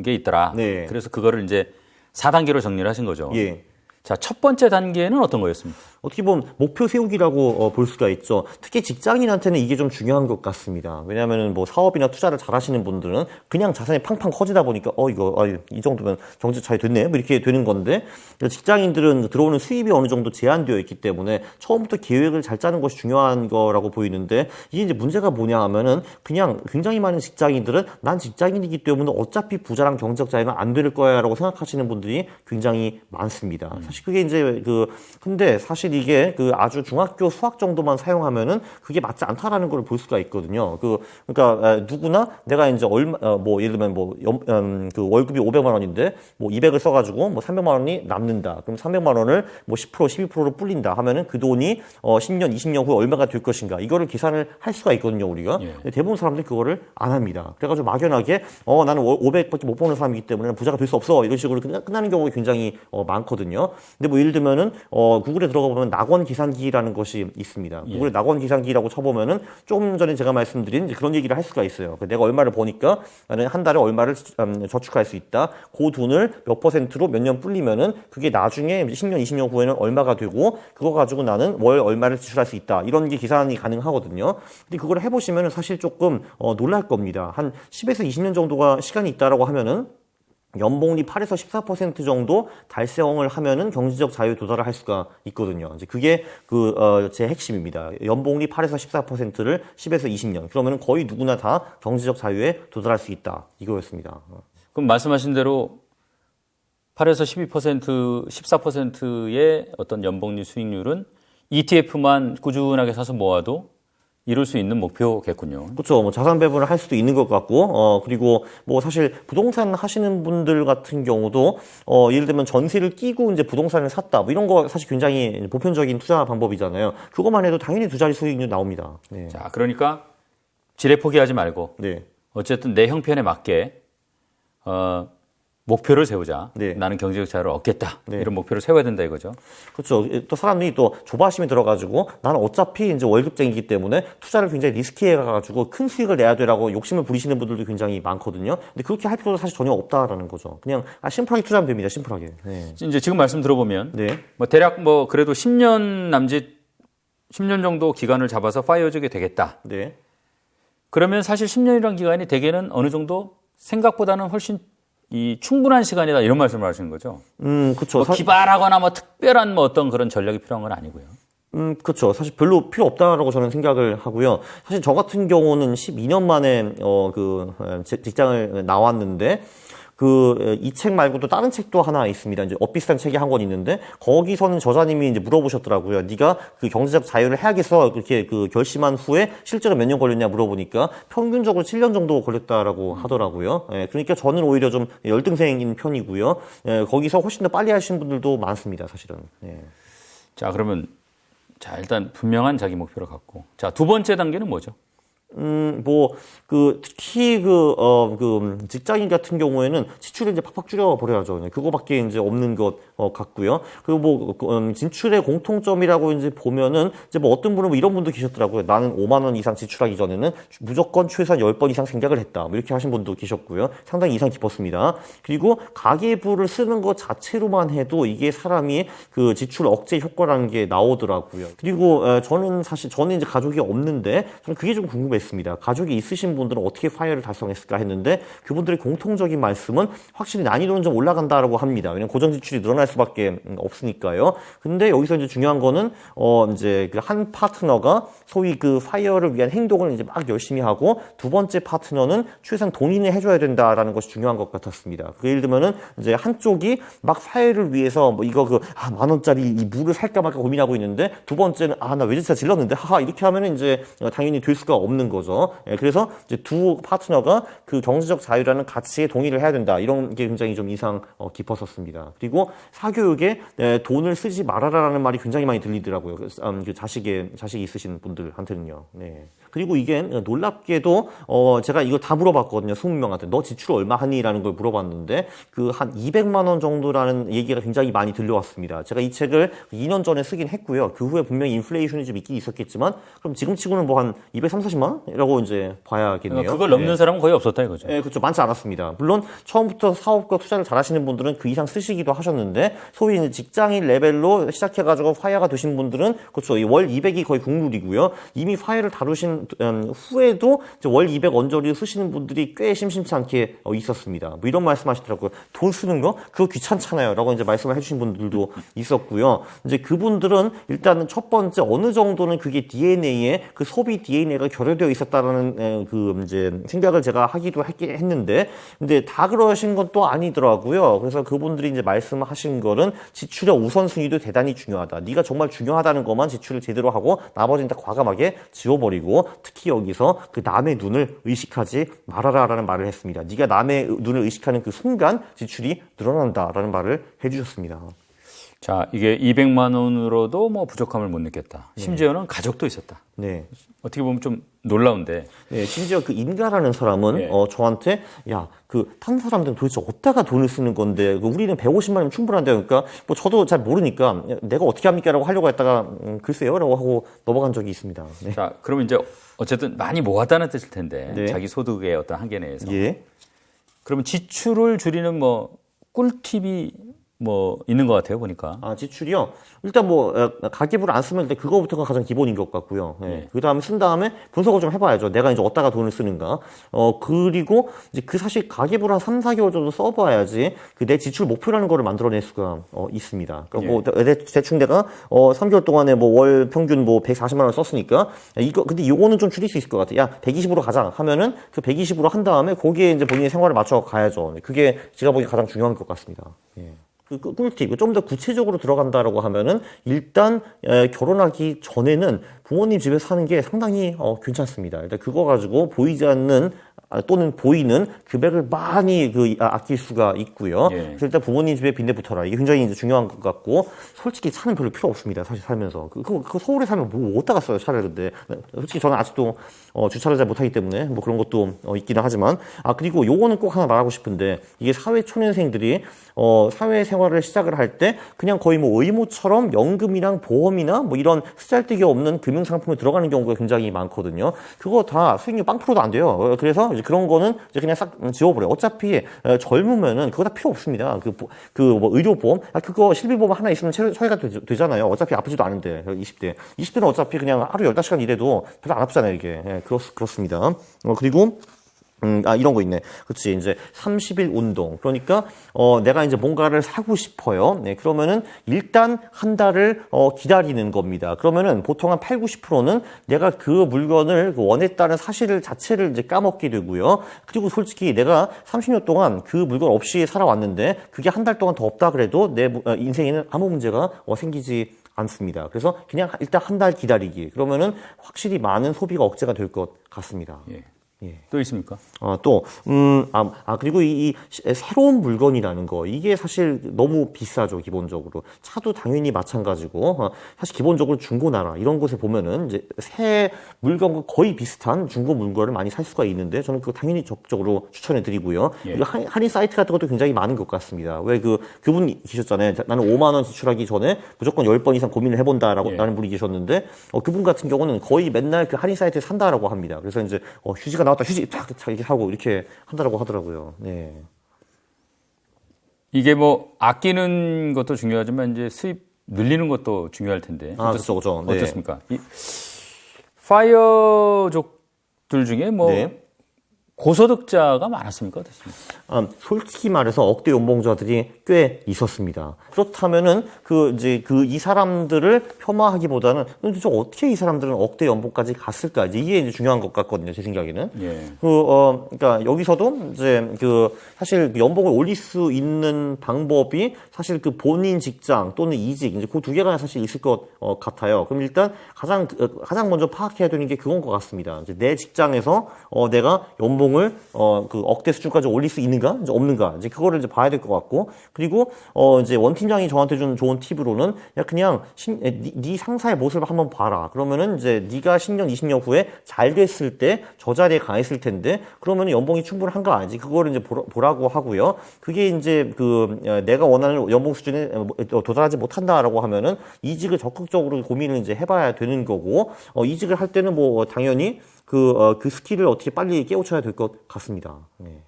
Speaker 1: 게 있더라.
Speaker 2: 네.
Speaker 1: 그래서 그거를 이제 4단계로 정리를 하신 거죠.
Speaker 2: 예.
Speaker 1: 자, 첫 번째 단계는 어떤 거였습니까?
Speaker 2: 어떻게 보면 목표 세우기라고 볼 수가 있죠. 특히 직장인한테는 이게 좀 중요한 것 같습니다. 왜냐하면 사업이나 투자를 잘하시는 분들은 그냥 자산이 팡팡 커지다 보니까 이 정도면 경제 잘 됐네 이렇게 되는 건데 직장인들은 들어오는 수입이 어느 정도 제한되어 있기 때문에 처음부터 계획을 잘 짜는 것이 중요한 거라고 보이는데 이게 이제 문제가 뭐냐 하면은 그냥 굉장히 많은 직장인들은 난 직장인이기 때문에 어차피 부자랑 경제적 자유는 안 될 거야라고 생각하시는 분들이 굉장히 많습니다. 사실 그게 이제 근데 사실 이게 아주 중학교 수학 정도만 사용하면은 그게 맞지 않다라는 걸 볼 수가 있거든요. 그러니까 누구나 내가 이제 예를 들면 월급이 500만 원인데 200을 써가지고 300만 원이 남는다. 그럼 300만 원을 10% 12%로 불린다 하면은 그 돈이 10년 20년 후에 얼마가 될 것인가 이거를 계산을 할 수가 있거든요, 우리가. 예. 근데 대부분 사람들이 그거를 안 합니다. 그래가지고 막연하게 나는 500밖에 못 버는 사람이기 때문에 부자가 될 수 없어 이런 식으로 끝나는 경우가 굉장히 많거든요. 근데 예를 들면은 구글에 들어가 보면 낙원 계산기라는 것이 있습니다. 구글에 낙원 계산기라고 쳐보면은 조금 전에 제가 말씀드린 그런 얘기를 할 수가 있어요. 내가 얼마를 버니까 나는 한 달에 얼마를 저축할 수 있다. 그 돈을 몇 퍼센트로 몇 년 불리면은 그게 나중에 10년, 20년 후에는 얼마가 되고 그거 가지고 나는 월 얼마를 지출할 수 있다. 이런 게 계산이 가능하거든요. 근데 그걸 해보시면은 사실 조금 놀랄 겁니다. 한 10에서 20년 정도가 시간이 있다라고 하면은 연봉리 8에서 14% 정도 달성을 하면은 경제적 자유에 도달을 할 수가 있거든요. 이제 그게 제 핵심입니다. 연봉리 8에서 14%를 10에서 20년. 그러면은 거의 누구나 다 경제적 자유에 도달할 수 있다. 이거였습니다.
Speaker 1: 그럼 말씀하신 대로 8에서 12%, 14%의 어떤 연봉리 수익률은 ETF만 꾸준하게 사서 모아도 이룰 수 있는 목표겠군요.
Speaker 2: 그렇죠. 뭐 자산 배분을 할 수도 있는 것 같고, 그리고 뭐 사실 부동산 하시는 분들 같은 경우도, 예를 들면 전세를 끼고 이제 부동산을 샀다. 뭐 이런 거 사실 굉장히 보편적인 투자 방법이잖아요. 그것만 해도 당연히 두 자리 수익률 나옵니다. 네.
Speaker 1: 자, 그러니까 지레 포기하지 말고,
Speaker 2: 네.
Speaker 1: 어쨌든 내 형편에 맞게, 목표를 세우자.
Speaker 2: 네.
Speaker 1: 나는 경제적 자유를 얻겠다.
Speaker 2: 네.
Speaker 1: 이런 목표를 세워야 된다 이거죠.
Speaker 2: 그렇죠. 또 사람들이 또 조바심이 들어가지고 나는 어차피 이제 월급쟁이기 때문에 투자를 굉장히 리스키해가지고 큰 수익을 내야 되라고 욕심을 부리시는 분들도 굉장히 많거든요. 근데 그렇게 할 필요도 사실 전혀 없다라는 거죠. 그냥 심플하게 투자하면 됩니다. 심플하게. 네.
Speaker 1: 이제 지금 말씀 들어보면,
Speaker 2: 네.
Speaker 1: 뭐 대략 뭐 그래도 10년 남짓, 10년 정도 기간을 잡아서 파이어족이 되겠다.
Speaker 2: 네.
Speaker 1: 그러면 사실 10년이라는 기간이 대개는 어느 정도 생각보다는 훨씬 충분한 시간이다 이런 말씀을 하시는 거죠.
Speaker 2: 그렇죠.
Speaker 1: 뭐 기발하거나 뭐 특별한 뭐 어떤 그런 전략이 필요한 건 아니고요.
Speaker 2: 그렇죠. 사실 별로 필요 없다라고 저는 생각을 하고요. 사실 저 같은 경우는 12년 만에 직장을 나왔는데 이 책 말고도 다른 책도 하나 있습니다. 이제 비슷한 책이 한 권 있는데 거기서는 저자님이 이제 물어보셨더라고요. 네가 그 경제적 자유를 해야겠어 그렇게 결심한 후에 실제로 몇 년 걸렸냐 물어보니까 평균적으로 7년 정도 걸렸다라고 하더라고요. 예, 그러니까 저는 오히려 좀 열등생인 편이고요. 예, 거기서 훨씬 더 빨리 하시는 분들도 많습니다. 사실은. 예.
Speaker 1: 자, 그러면 일단 분명한 자기 목표를 갖고. 자, 두 번째 단계는 뭐죠?
Speaker 2: 특히 직장인 같은 경우에는 지출을 이제 팍팍 줄여버려야죠. 그거밖에 이제 없는 것 같고요. 그리고 진출의 공통점이라고 이제 보면은, 이제 뭐 어떤 분은 뭐 이런 분도 계셨더라고요. 나는 5만 원 이상 지출하기 전에는 무조건 최소한 10번 이상 생각을 했다. 뭐 이렇게 하신 분도 계셨고요. 상당히 인상 깊었습니다. 그리고 가계부를 쓰는 것 자체로만 해도 이게 사람이 지출 억제 효과라는 게 나오더라고요. 그리고 저는 이제 가족이 없는데, 저는 그게 좀 궁금했어요. 가족이 있으신 분들은 어떻게 파이어를 달성했을까 했는데 그분들의 공통적인 말씀은 확실히 난이도는 좀 올라간다라고 합니다. 왜냐면 고정 지출이 늘어날 수밖에 없으니까요. 근데 여기서 이제 중요한 거는 이제 한 파트너가 소위 파이어를 위한 행동을 이제 막 열심히 하고 두 번째 파트너는 최소한 동의를 해줘야 된다라는 것이 중요한 것 같았습니다. 예를 들면은 이제 한쪽이 막 파이어를 위해서 뭐 이거 10,000원짜리 이 물을 살까 말까 고민하고 있는데 두 번째는 나 외제차 질렀는데 하하 이렇게 하면은 이제 당연히 될 수가 없는 거죠. 그래서 이제 두 파트너가 경제적 자유라는 가치에 동의를 해야 된다. 이런 게 굉장히 좀 인상 깊었었습니다. 그리고 사교육에 돈을 쓰지 말아라라는 말이 굉장히 많이 들리더라고요. 자식이 있으신 분들한테는요. 네. 그리고 이게 놀랍게도 제가 이거 다 물어봤거든요. 20명한테. 너 지출 얼마 하니? 라는 걸 물어봤는데 한 200만 원 정도라는 얘기가 굉장히 많이 들려왔습니다. 제가 이 책을 2년 전에 쓰긴 했고요. 그 후에 분명히 인플레이션이 좀 있긴 있었겠지만 그럼 지금 치고는 뭐 한 230만 원? 이라고 이제 봐야겠네요.
Speaker 1: 그걸 넘는 사람은 거의 없었다 이거죠.
Speaker 2: 네, 그렇죠. 많지 않았습니다. 물론 처음부터 사업과 투자를 잘하시는 분들은 그 이상 쓰시기도 하셨는데 소위 이제 직장인 레벨로 시작해가지고 파이어가 되신 분들은 그렇죠. 월 200이 거의 국룰이고요. 이미 파이어를 다루신 후에도 월 200 언저리를 쓰시는 분들이 꽤 심심치 않게 있었습니다. 뭐 이런 말씀하시더라고요. 돈 쓰는 거 그거 귀찮잖아요.라고 이제 말씀을 해주신 분들도 있었고요. 이제 그분들은 일단은 첫 번째 어느 정도는 그게 DNA에 소비 DNA가 결여되어 있었다라는 이제 생각을 제가 하기도 했는데, 근데 다 그러신 건 또 아니더라고요. 그래서 그분들이 이제 말씀하신 거는 지출의 우선순위도 대단히 중요하다. 네가 정말 중요하다는 것만 지출을 제대로 하고 나머지는 다 과감하게 지워버리고 특히 여기서 남의 눈을 의식하지 말아라라는 말을 했습니다. 네가 남의 눈을 의식하는 그 순간 지출이 늘어난다라는 말을 해주셨습니다.
Speaker 1: 자, 이게 200만 원으로도 뭐 부족함을 못 느꼈다. 심지어는 가족도 있었다.
Speaker 2: 네.
Speaker 1: 어떻게 보면 좀 놀라운데.
Speaker 2: 네, 심지어 인가라는 사람은 저한테 다른 사람들은 도대체 어디다가 돈을 쓰는 건데 우리는 150만 원이면 충분한데 그러니까 뭐 저도 잘 모르니까 내가 어떻게 합니까라고 하려고 했다가 글쎄요라고 하고 넘어간 적이 있습니다. 네.
Speaker 1: 자, 그러면 이제 어쨌든 많이 모았다는 뜻일 텐데
Speaker 2: 네.
Speaker 1: 자기 소득의 어떤 한계 내에서.
Speaker 2: 예.
Speaker 1: 그러면 지출을 줄이는 뭐 꿀팁이 뭐 있는 것 같아요, 보니까.
Speaker 2: 지출이요? 일단 뭐, 가계부를 안 쓰면 일단 그거부터가 가장 기본인 것 같고요. 예. 그 다음에 쓴 다음에 분석을 좀 해봐야죠. 내가 이제 어디다가 돈을 쓰는가. 그리고 이제 그 사실 가계부를 한 3, 4개월 정도 써봐야지 그 내 지출 목표라는 거를 만들어낼 수가 있습니다. 그러니까 뭐, 대충 내가 3개월 동안에 뭐 월 평균 뭐 140만 원 썼으니까 근데 이거는 좀 줄일 수 있을 것 같아. 야, 120으로 가자 하면은 그 120으로 한 다음에 거기에 이제 본인의 생활을 맞춰 가야죠. 그게 제가 보기엔 가장 중요한 것 같습니다. 예. 꿀팁, 좀 더 구체적으로 들어간다라고 하면은 일단 결혼하기 전에는 부모님 집에서 사는 게 상당히 괜찮습니다. 일단 그거 가지고 보이지 않는 또는 보이는 금액을 많이 아낄 수가 있고요.
Speaker 1: 예.
Speaker 2: 그래서 일단 부모님 집에 빈대붙어라. 이게 굉장히 이제 중요한 것 같고, 솔직히 차는 별로 필요 없습니다. 사실 살면서. 그 서울에 살면 뭐 어디다가 써요, 차를 근데. 솔직히 저는 아직도 주차를 잘 못하기 때문에 뭐 그런 것도 있기는 하지만. 그리고 요거는 꼭 하나 말하고 싶은데, 이게 사회 초년생들이 사회생활을 시작을 할 때 그냥 거의 뭐 의무처럼 연금이랑 보험이나 뭐 이런 쓰잘데기 없는 금융상품에 들어가는 경우가 굉장히 많거든요. 그거 다 수익률 0%도 안 돼요. 그래서 이제 그런 거는 이제 그냥 싹 지워버려요. 어차피 젊으면은 그거 다 필요 없습니다. 뭐 의료보험, 그거 실비보험 하나 있으면 처리가 되잖아요. 어차피 아프지도 않은데 20대는 어차피 그냥 하루 15시간 일해도 별로 안 아프잖아요, 이게. 예, 그렇습니다. 그리고 이런 거 있네. 그치. 이제 30일 운동. 그러니까, 내가 이제 뭔가를 사고 싶어요. 네. 그러면은 일단 한 달을, 기다리는 겁니다. 그러면은 보통 한 8, 90%는 내가 그 물건을 원했다는 사실을 자체를 이제 까먹게 되고요. 그리고 솔직히 내가 30년 동안 그 물건 없이 살아왔는데 그게 한 달 동안 더 없다 그래도 내 인생에는 아무 문제가 생기지 않습니다. 그래서 그냥 일단 한 달 기다리기. 그러면은 확실히 많은 소비가 억제가 될 것 같습니다.
Speaker 1: 예. 또 있습니까?
Speaker 2: 그리고 이 새로운 물건이라는 거, 이게 사실 너무 비싸죠, 기본적으로. 차도 당연히 마찬가지고, 사실 기본적으로 중고나라, 이런 곳에 보면은 이제 새 물건과 거의 비슷한 중고 물건을 많이 살 수가 있는데, 저는 그거 당연히 적극적으로 추천해 드리고요.
Speaker 1: 예.
Speaker 2: 할인 사이트 같은 것도 굉장히 많은 것 같습니다. 왜 그분 계셨잖아요. 나는 5만원 지출하기 전에 무조건 10번 이상 고민을 해본다라고, 라는 분이 계셨는데, 그분 같은 경우는 거의 맨날 그 할인 사이트에 산다라고 합니다. 그래서 이제, 휴지가 나왔다, 휴지 탁 이렇게 하고 이렇게 한다라고 하더라고요. 네.
Speaker 1: 이게 뭐 아끼는 것도 중요하지만 이제 수입 늘리는 것도 중요할 텐데.
Speaker 2: 그렇죠. 네.
Speaker 1: 어떻습니까? 이 파이어족들 중에 뭐
Speaker 2: 네.
Speaker 1: 고소득자가 많았습니까? 어떻습니까?
Speaker 2: 솔직히 말해서 억대 연봉자들이 꽤 있었습니다. 그렇다면은 이 사람들을 폄하하기보다는 도대체 어떻게 이 사람들은 억대 연봉까지 갔을까? 이게 이제 중요한 것 같거든요, 제 생각에는.
Speaker 1: 예.
Speaker 2: 그러니까 여기서도 이제 사실 연봉을 올릴 수 있는 방법이 사실 본인 직장 또는 이직 이제 그 두 개가 사실 있을 것 같아요. 그럼 일단 가장 먼저 파악해야 되는 게 그건 것 같습니다. 이제 내 직장에서 내가 연봉을 억대 수준까지 올릴 수 있는가, 이제 없는가, 이제 그거를 이제 봐야 될 것 같고, 그리고 이제 원 팀장이 저한테 준 좋은 팁으로는 그냥 네 상사의 모습을 한번 봐라. 그러면은 이제 네가 10년, 20년 후에 잘 됐을 때 저 자리에 가 있을 텐데 그러면 연봉이 충분한가, 이제 그거를 이제 보라고 하고요. 그게 이제 내가 원하는 연봉 수준에 도달하지 못한다라고 하면은 이직을 적극적으로 고민을 이제 해봐야 되는 거고, 이직을 할 때는 뭐 당연히 그 스킬을 어떻게 빨리 깨우쳐야 될 것 같습니다. 네.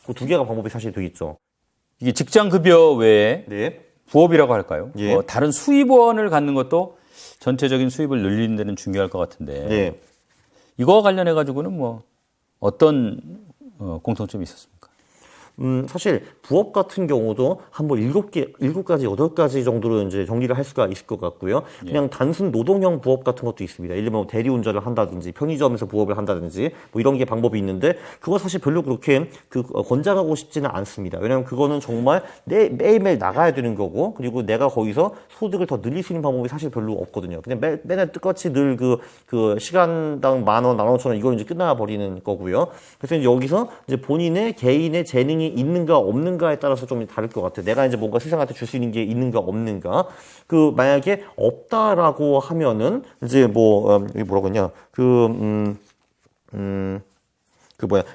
Speaker 2: 그 두 개가 방법이 사실 되겠죠.
Speaker 1: 이게 직장 급여 외에
Speaker 2: 네.
Speaker 1: 부업이라고 할까요?
Speaker 2: 예.
Speaker 1: 다른 수입원을 갖는 것도 전체적인 수입을 늘리는 데는 중요할 것 같은데.
Speaker 2: 네.
Speaker 1: 이거와 관련해 가지고는 뭐 어떤 공통점이 있었습니까?
Speaker 2: 사실 부업 같은 경우도 한번 7가지, 8가지 정도로 이제 정리를 할 수가 있을 것 같고요. 그냥 단순 노동형 부업 같은 것도 있습니다. 예를 들면 대리운전을 한다든지 편의점에서 부업을 한다든지 뭐 이런 게 방법이 있는데 그거 사실 별로 그렇게 권장하고 싶지는 않습니다. 왜냐하면 그거는 정말 매일매일 나가야 되는 거고, 그리고 내가 거기서 소득을 더 늘릴 수 있는 방법이 사실 별로 없거든요. 그냥 맨날 똑같이 늘 시간당 10,000원, 15,000원 이걸 이제 끝나버리는 거고요. 그래서 이제 여기서 이제 본인의 개인의 재능이 있는가 없는가에 따라서 좀 다를 것 같아요. 내가 이제 뭔가 세상한테 줄 수 있는 게 있는가 없는가. 만약에 없다라고 하면은 이제 이게 뭐라고 했냐.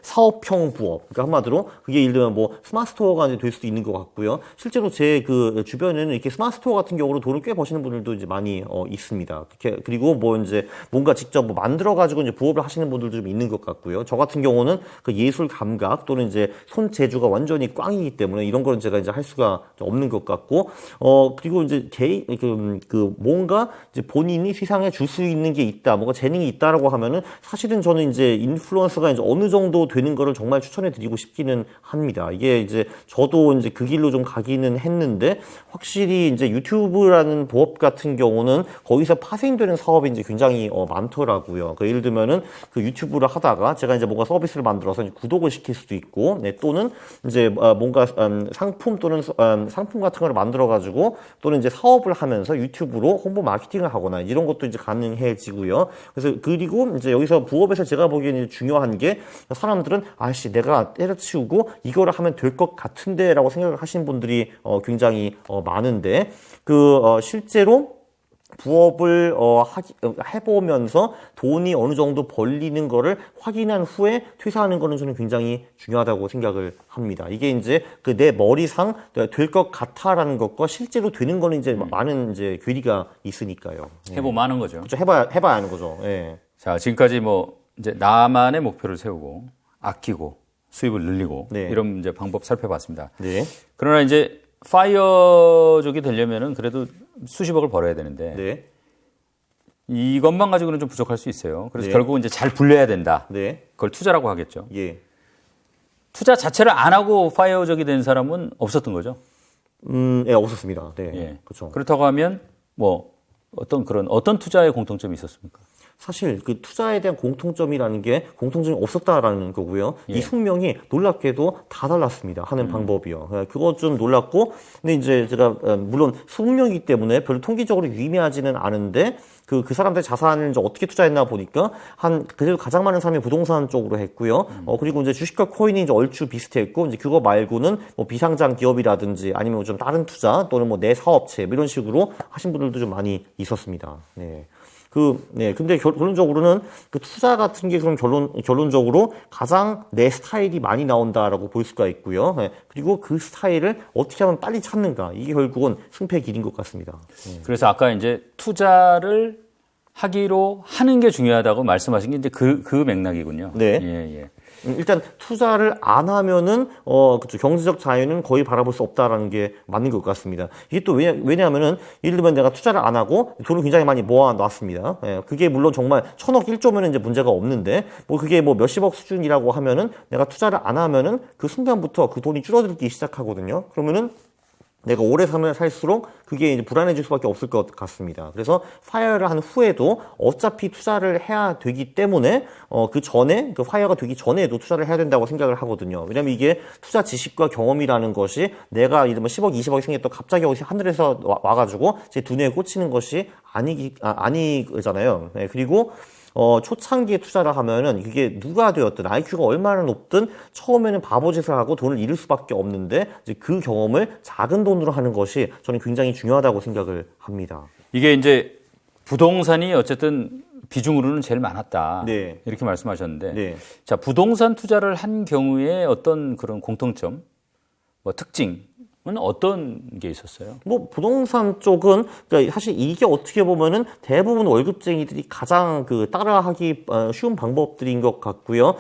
Speaker 2: 사업형 부업. 그러니까 한마디로 그게 예를 들면 뭐 스마트 스토어가 이제 될 수도 있는 것 같고요. 실제로 제 그 주변에는 이렇게 스마트 스토어 같은 경우로 돈을 꽤 버시는 분들도 이제 많이 있습니다. 그리고 뭐 이제 뭔가 직접 뭐 만들어 가지고 이제 부업을 하시는 분들도 좀 있는 것 같고요. 저 같은 경우는 그 예술 감각 또는 이제 손 재주가 완전히 꽝이기 때문에 이런 거는 제가 이제 할 수가 없는 것 같고, 그리고 이제 뭔가 이제 본인이 세상에 줄 수 있는 게 있다, 뭔가 재능이 있다라고 하면은 사실은 저는 이제 인플루언서가 이제 어느 정도 되는 거를 정말 추천해 드리고 싶기는 합니다. 이게 이제 저도 이제 그 길로 좀 가기는 했는데, 확실히 이제 유튜브라는 부업 같은 경우는 거기서 파생되는 사업이 이제 굉장히 많더라고요. 예를 들면은 그 유튜브를 하다가 제가 이제 뭔가 서비스를 만들어서 이제 구독을 시킬 수도 있고, 네, 또는 이제 뭔가 상품 또는 상품 같은 걸 만들어 가지고 또는 이제 사업을 하면서 유튜브로 홍보 마케팅을 하거나 이런 것도 이제 가능해지고요. 그래서 그리고 이제 여기서 부업에서 제가 보기에는 중요한 게, 사람들은 아씨 내가 때려치우고 이거를 하면 될 것 같은데라고 생각을 하시는 분들이 굉장히 많은데, 실제로 부업을 해보면서 돈이 어느 정도 벌리는 거를 확인한 후에 퇴사하는 거는 저는 굉장히 중요하다고 생각을 합니다. 이게 이제 그 내 머리상 될 것 같아라는 것과 실제로 되는 거는 이제 많은 이제 괴리가 있으니까요.
Speaker 1: 해보면 아는 거죠.
Speaker 2: 그렇죠. 해봐야 하는 거죠. 예.
Speaker 1: 자, 지금까지 뭐 이제 나만의 목표를 세우고 아끼고 수입을 늘리고
Speaker 2: 네.
Speaker 1: 이런 이제 방법 살펴봤습니다.
Speaker 2: 네.
Speaker 1: 그러나 이제 파이어족이 되려면은 그래도 수십억을 벌어야 되는데
Speaker 2: 네.
Speaker 1: 이것만 가지고는 좀 부족할 수 있어요. 그래서
Speaker 2: 네.
Speaker 1: 결국은 이제 잘 불려야 된다.
Speaker 2: 네.
Speaker 1: 그걸 투자라고 하겠죠.
Speaker 2: 예.
Speaker 1: 투자 자체를 안 하고 파이어족이 된 사람은 없었던 거죠.
Speaker 2: 예, 없었습니다. 네.
Speaker 1: 예.
Speaker 2: 그렇죠.
Speaker 1: 그렇다고 하면 뭐 어떤 투자의 공통점이 있었습니까?
Speaker 2: 사실 그 투자에 대한 공통점이라는 게 공통점이 없었다라는 거고요.
Speaker 1: 예.
Speaker 2: 이 숙명이 놀랍게도 다 달랐습니다. 하는 방법이요. 그거 좀 놀랐고, 근데 이제 제가 물론 숙명이기 때문에 별로 통계적으로 유의미하지는 않은데, 그 사람들의 자산을 이제 어떻게 투자했나 보니까 그래도 가장 많은 사람이 부동산 쪽으로 했고요. 그리고 이제 주식과 코인이 이제 얼추 비슷했고, 이제 그거 말고는 뭐 비상장 기업이라든지 아니면 좀 다른 투자 또는 뭐 내 사업체 뭐 이런 식으로 하신 분들도 좀 많이 있었습니다. 네. 근데 결론적으로는 그 투자 같은 게 그럼 결론적으로 가장 내 스타일이 많이 나온다라고 볼 수가 있고요. 네. 그리고 그 스타일을 어떻게 하면 빨리 찾는가. 이게 결국은 승패의 길인 것 같습니다. 네.
Speaker 1: 그래서 아까 이제 투자를 하기로 하는 게 중요하다고 말씀하신 게 이제 그 맥락이군요.
Speaker 2: 네.
Speaker 1: 예.
Speaker 2: 일단 투자를 안 하면은 그쵸, 경제적 자유는 거의 바라볼 수 없다라는 게 맞는 것 같습니다. 이게 또 왜냐하면은 예를 들면 내가 투자를 안 하고 돈을 굉장히 많이 모아놨습니다. 예, 그게 물론 정말 1,000억 1조면은 이제 문제가 없는데, 뭐 그게 뭐 몇십억 수준이라고 하면은 내가 투자를 안 하면은 그 순간부터 그 돈이 줄어들기 시작하거든요. 그러면은 내가 오래 살수록 그게 이제 불안해질 수밖에 없을 것 같습니다. 그래서 파이어를 한 후에도 어차피 투자를 해야 되기 때문에 그 파이어가 되기 전에도 투자를 해야 된다고 생각을 하거든요. 왜냐면 이게 투자 지식과 경험이라는 것이 내가 예를 들면 10억, 20억이 생겼다 갑자기 하늘에서 와가지고 제 두뇌에 꽂히는 것이 아니잖아요. 네, 그리고 초창기에 투자를 하면은 그게 누가 되었든 IQ가 얼마나 높든 처음에는 바보짓을 하고 돈을 잃을 수밖에 없는데, 이제 그 경험을 작은 돈으로 하는 것이 저는 굉장히 중요하다고 생각을 합니다.
Speaker 1: 이게 이제 부동산이 어쨌든 비중으로는 제일 많았다.
Speaker 2: 네.
Speaker 1: 이렇게 말씀하셨는데,
Speaker 2: 네.
Speaker 1: 자, 부동산 투자를 한 경우에 어떤 그런 공통점, 뭐 특징은 어떤 게 있었어요?
Speaker 2: 뭐 부동산 쪽은 그러니까 사실 이게 어떻게 보면은 대부분 월급쟁이들이 가장 따라하기 쉬운 방법들인 것 같고요.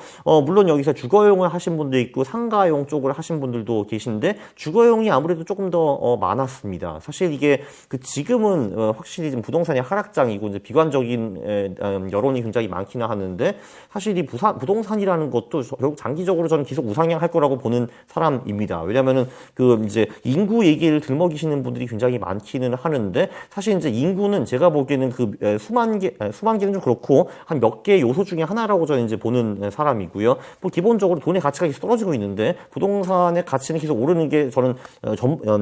Speaker 2: 물론 여기서 주거용을 하신 분도 있고 상가용 쪽을 하신 분들도 계신데, 주거용이 아무래도 조금 더 많았습니다. 사실 이게 지금은 확실히 좀 부동산이 하락장이고 이제 비관적인 여론이 굉장히 많기는 하는데, 사실 이 부동산이라는 것도 결국 장기적으로 저는 계속 우상향할 거라고 보는 사람입니다. 왜냐면은 이제 인구 얘기를 들먹이시는 분들이 굉장히 많기는 하는데, 사실 이제 인구는 제가 보기에는 수만 개는 좀 그렇고 한 몇 개의 요소 중에 하나라고 저는 이제 보는 사람이고요. 뭐 기본적으로 돈의 가치가 계속 떨어지고 있는데 부동산의 가치는 계속 오르는 게 저는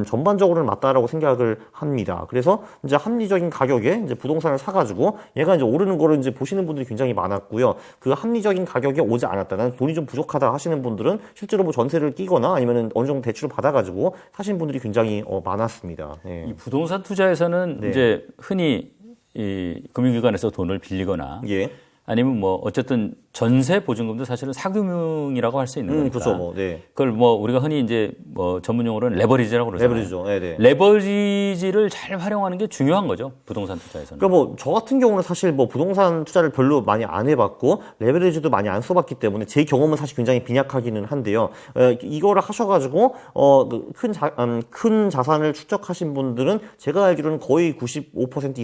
Speaker 2: 전반적으로는 맞다라고 생각을 합니다. 그래서 이제 합리적인 가격에 이제 부동산을 사가지고 얘가 이제 오르는 거를 이제 보시는 분들이 굉장히 많았고요. 그 합리적인 가격에 오지 않았다, 난 돈이 좀 부족하다 하시는 분들은 실제로 뭐 전세를 끼거나 아니면 어느 정도 대출을 받아가지고 하신 분들이 굉장히 많았습니다. 예.
Speaker 1: 이 부동산 투자에서는
Speaker 2: 네.
Speaker 1: 이제 흔히 이 금융기관에서 돈을 빌리거나
Speaker 2: 예.
Speaker 1: 아니면 뭐 어쨌든 전세 보증금도 사실은 사금융이라고 할 수 있는 거니까.
Speaker 2: 그렇죠. 뭐, 네.
Speaker 1: 그걸 뭐 우리가 흔히 이제 뭐 전문용어로는 레버리지라고 그러잖아요.
Speaker 2: 레버리지죠. 네, 네.
Speaker 1: 레버리지를 잘 활용하는 게 중요한 거죠. 부동산 투자에서는.
Speaker 2: 그러니까 뭐 저 같은 경우는 사실 뭐 부동산 투자를 별로 많이 안 해봤고 레버리지도 많이 안 써봤기 때문에 제 경험은 사실 굉장히 빈약하기는 한데요. 이거를 하셔가지고 큰 자산을 축적하신 분들은 제가 알기로는 거의 95%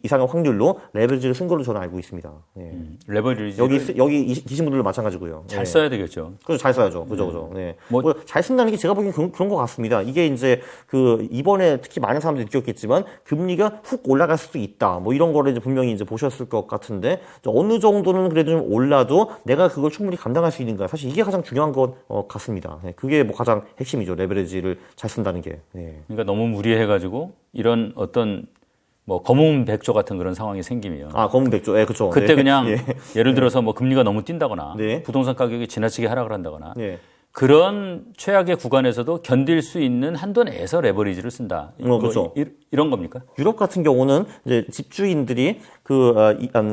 Speaker 2: 이상의 확률로 레버리지를 쓴 걸로 저는 알고 있습니다. 네.
Speaker 1: 레버리지
Speaker 2: 여기 계신 분들도 마찬가지고요.
Speaker 1: 잘
Speaker 2: 네.
Speaker 1: 써야 되겠죠.
Speaker 2: 그래서 잘 써야죠. 그죠. 네.
Speaker 1: 뭐
Speaker 2: 잘 쓴다는 게 제가 보기엔 그런 것 같습니다. 이게 이제 이번에 특히 많은 사람들이 느꼈겠지만 금리가 훅 올라갈 수도 있다. 뭐 이런 거를 이제 분명히 이제 보셨을 것 같은데 어느 정도는 그래도 좀 올라도 내가 그걸 충분히 감당할 수 있는가. 사실 이게 가장 중요한 것 같습니다. 네. 그게 뭐 가장 핵심이죠. 레버리지를 잘 쓴다는 게. 네.
Speaker 1: 그러니까 너무 무리해가지고 이런 어떤 뭐 검은 백조 같은 그런 상황이 생기면
Speaker 2: 검은 백조, 예, 그렇죠.
Speaker 1: 그때
Speaker 2: 네.
Speaker 1: 그냥
Speaker 2: 예.
Speaker 1: 예를 들어서 뭐 금리가 너무 뛴다거나
Speaker 2: 네.
Speaker 1: 부동산 가격이 지나치게 하락을 한다거나
Speaker 2: 네.
Speaker 1: 그런 최악의 구간에서도 견딜 수 있는 한도 내에서 레버리지를 쓴다.
Speaker 2: 그렇죠.
Speaker 1: 이런 겁니까?
Speaker 2: 유럽 같은 경우는 이제 집주인들이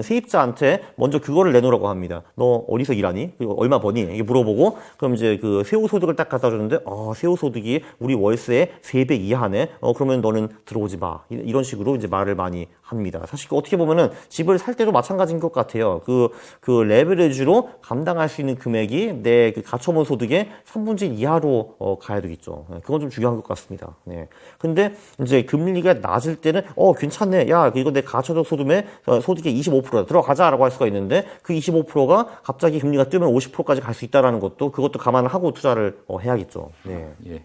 Speaker 2: 세입자한테 먼저 그거를 내놓으라고 합니다. 너 어디서 일하니? 얼마 버니? 이게 물어보고 그럼 이제 그 세후 소득을 딱 갖다 주는데 세후 소득이 우리 월세의 3배 이하네. 그러면 너는 들어오지 마. 이런 식으로 이제 말을 많이 합니다. 사실 어떻게 보면은 집을 살 때도 마찬가지인 것 같아요. 그 레버리지로 감당할 수 있는 금액이 내 그 가처분 소득의 3분의 1 이하로 가야 되겠죠. 그건 좀 중요한 것 같습니다. 네. 근데 이제 금리가 낮을 때는 괜찮네. 야, 이거 내 가처분 소득의 25%다. 들어가자라고 할 수가 있는데 그 25%가 갑자기 금리가 뜨면 50%까지 갈 수 있다라는 그것도 감안을 하고 투자를 해야겠죠. 네.
Speaker 1: 예.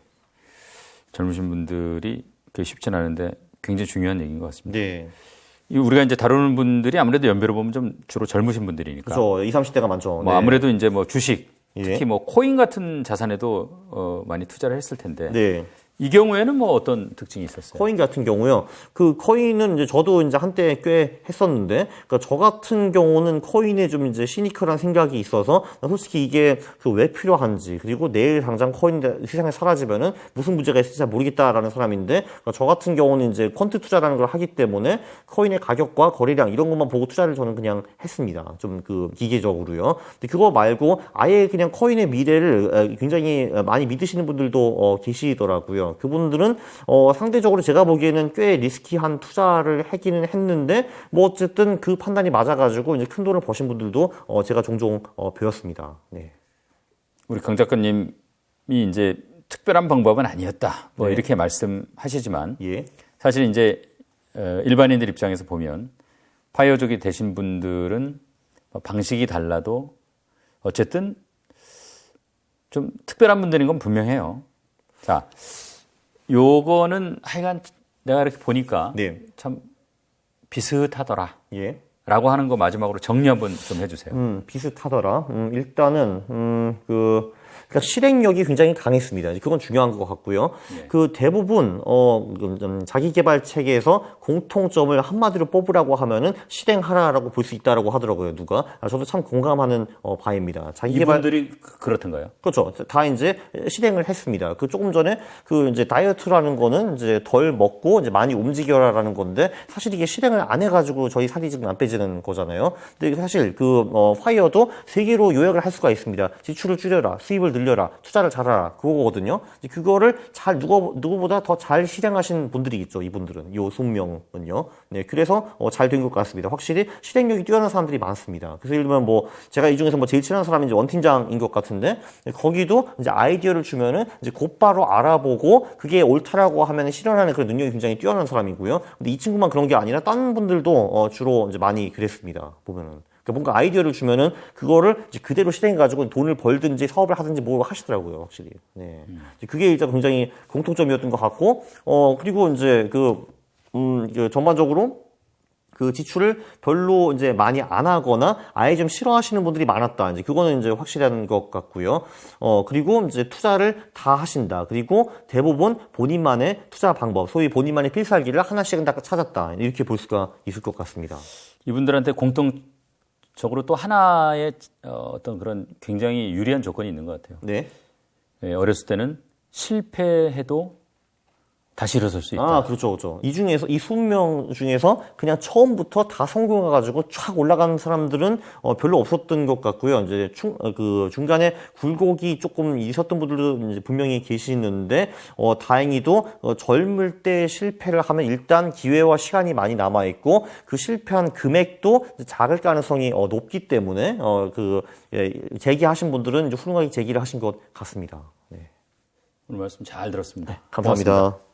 Speaker 1: 젊으신 분들이 그게 쉽진 않은데 굉장히 중요한 얘기인 것 같습니다.
Speaker 2: 네.
Speaker 1: 우리가 이제 다루는 분들이 아무래도 연배로 보면 좀 주로 젊으신 분들이니까.
Speaker 2: 그렇죠. 20, 30대가 많죠.
Speaker 1: 뭐
Speaker 2: 네.
Speaker 1: 아무래도 이제 뭐 주식,
Speaker 2: 예.
Speaker 1: 특히 뭐 코인 같은 자산에도 많이 투자를 했을 텐데.
Speaker 2: 네.
Speaker 1: 이 경우에는 뭐 어떤 특징이 있었어요?
Speaker 2: 코인 같은 경우요. 그 코인은 이제 저도 이제 한때 꽤 했었는데, 그러니까 저 같은 경우는 코인에 좀 이제 시니컬한 생각이 있어서 솔직히 이게 왜 필요한지, 그리고 내일 당장 코인 시장에 사라지면은 무슨 문제가 있을지 잘 모르겠다라는 사람인데, 그러니까 저 같은 경우는 이제 퀀트 투자라는 걸 하기 때문에 코인의 가격과 거래량 이런 것만 보고 투자를 저는 그냥 했습니다. 좀 기계적으로요. 근데 그거 말고 아예 그냥 코인의 미래를 굉장히 많이 믿으시는 분들도 계시더라고요. 그분들은 상대적으로 제가 보기에는 꽤 리스키한 투자를 하기는 했는데 뭐 어쨌든 그 판단이 맞아가지고 이제 큰 돈을 버신 분들도 제가 종종 배웠습니다. 네.
Speaker 1: 우리 강 작가님이 이제 특별한 방법은 아니었다. 뭐
Speaker 2: 네.
Speaker 1: 이렇게 말씀하시지만
Speaker 2: 예.
Speaker 1: 사실 이제 일반인들 입장에서 보면 파이어족이 되신 분들은 방식이 달라도 어쨌든 좀 특별한 분들인 건 분명해요. 자. 요거는 하여간 내가 이렇게 보니까
Speaker 2: 네.
Speaker 1: 참 비슷하더라.
Speaker 2: 예.
Speaker 1: 라고 하는 거 마지막으로 정리 한번 좀 해주세요.
Speaker 2: 비슷하더라. 일단은 그러니까 실행력이 굉장히 강했습니다. 그건 중요한 것 같고요.
Speaker 1: 예.
Speaker 2: 그 대부분 자기 개발 체계에서 공통점을 한마디로 뽑으라고 하면은 실행하라라고 볼 수 있다라고 하더라고요. 누가? 저도 참 공감하는 바입니다. 자기 개발
Speaker 1: 이분들이 그렇던가요?
Speaker 2: 그렇죠. 다 이제 실행을 했습니다. 조금 전에 이제 다이어트라는 거는 이제 덜 먹고 이제 많이 움직여라라는 건데 사실 이게 실행을 안 해가지고 저희 살이 지금 안 빼지는 거잖아요. 근데 사실 파이어도 세 개로 요약을 할 수가 있습니다. 지출을 줄여라, 수입을 늘려라, 투자를 잘하라, 그거거든요. 그거를 누구보다 더 잘 실행하신 분들이겠죠. 이분들은, 요 20명은요. 네, 그래서 잘 된 것 같습니다. 확실히 실행력이 뛰어난 사람들이 많습니다. 그래서 예를 들면 제가 이 중에서 제일 친한 사람이 이제 원 팀장인 것 같은데, 거기도 이제 아이디어를 주면은 이제 곧바로 알아보고 그게 옳다라고 하면 실현하는 그런 능력이 굉장히 뛰어난 사람이고요. 근데 이 친구만 그런 게 아니라 다른 분들도 주로 이제 많이 그랬습니다. 보면은. 뭔가 아이디어를 주면은 그거를 이제 그대로 실행해가지고 돈을 벌든지 사업을 하든지 뭐 하시더라고요, 확실히. 네. 그게 일단 굉장히 공통점이었던 것 같고, 그리고 이제 전반적으로 그 지출을 별로 이제 많이 안 하거나 아예 좀 싫어하시는 분들이 많았다. 이제 그거는 이제 확실한 것 같고요. 그리고 이제 투자를 다 하신다. 그리고 대부분 본인만의 투자 방법, 소위 본인만의 필살기를 하나씩은 다 찾았다. 이렇게 볼 수가 있을 것 같습니다.
Speaker 1: 이분들한테 공통적으로 또 하나의 어떤 그런 굉장히 유리한 조건이 있는 것 같아요.
Speaker 2: 네.
Speaker 1: 어렸을 때는 실패해도 다시 일어설 수 있다.
Speaker 2: 아, 그렇죠, 그렇죠. 이 중에서, 이 20명 중에서 그냥 처음부터 다 성공해가지고 촥 올라가는 사람들은 별로 없었던 것 같고요. 이제 중간에 굴곡이 조금 있었던 분들도 이제 분명히 계시는데, 다행히도 젊을 때 실패를 하면 일단 기회와 시간이 많이 남아있고, 그 실패한 금액도 작을 가능성이 높기 때문에, 제기하신 분들은 이제 훌륭하게 제기를 하신 것 같습니다. 네.
Speaker 1: 오늘 말씀 잘 들었습니다.
Speaker 2: 감사합니다.
Speaker 1: 고맙습니다.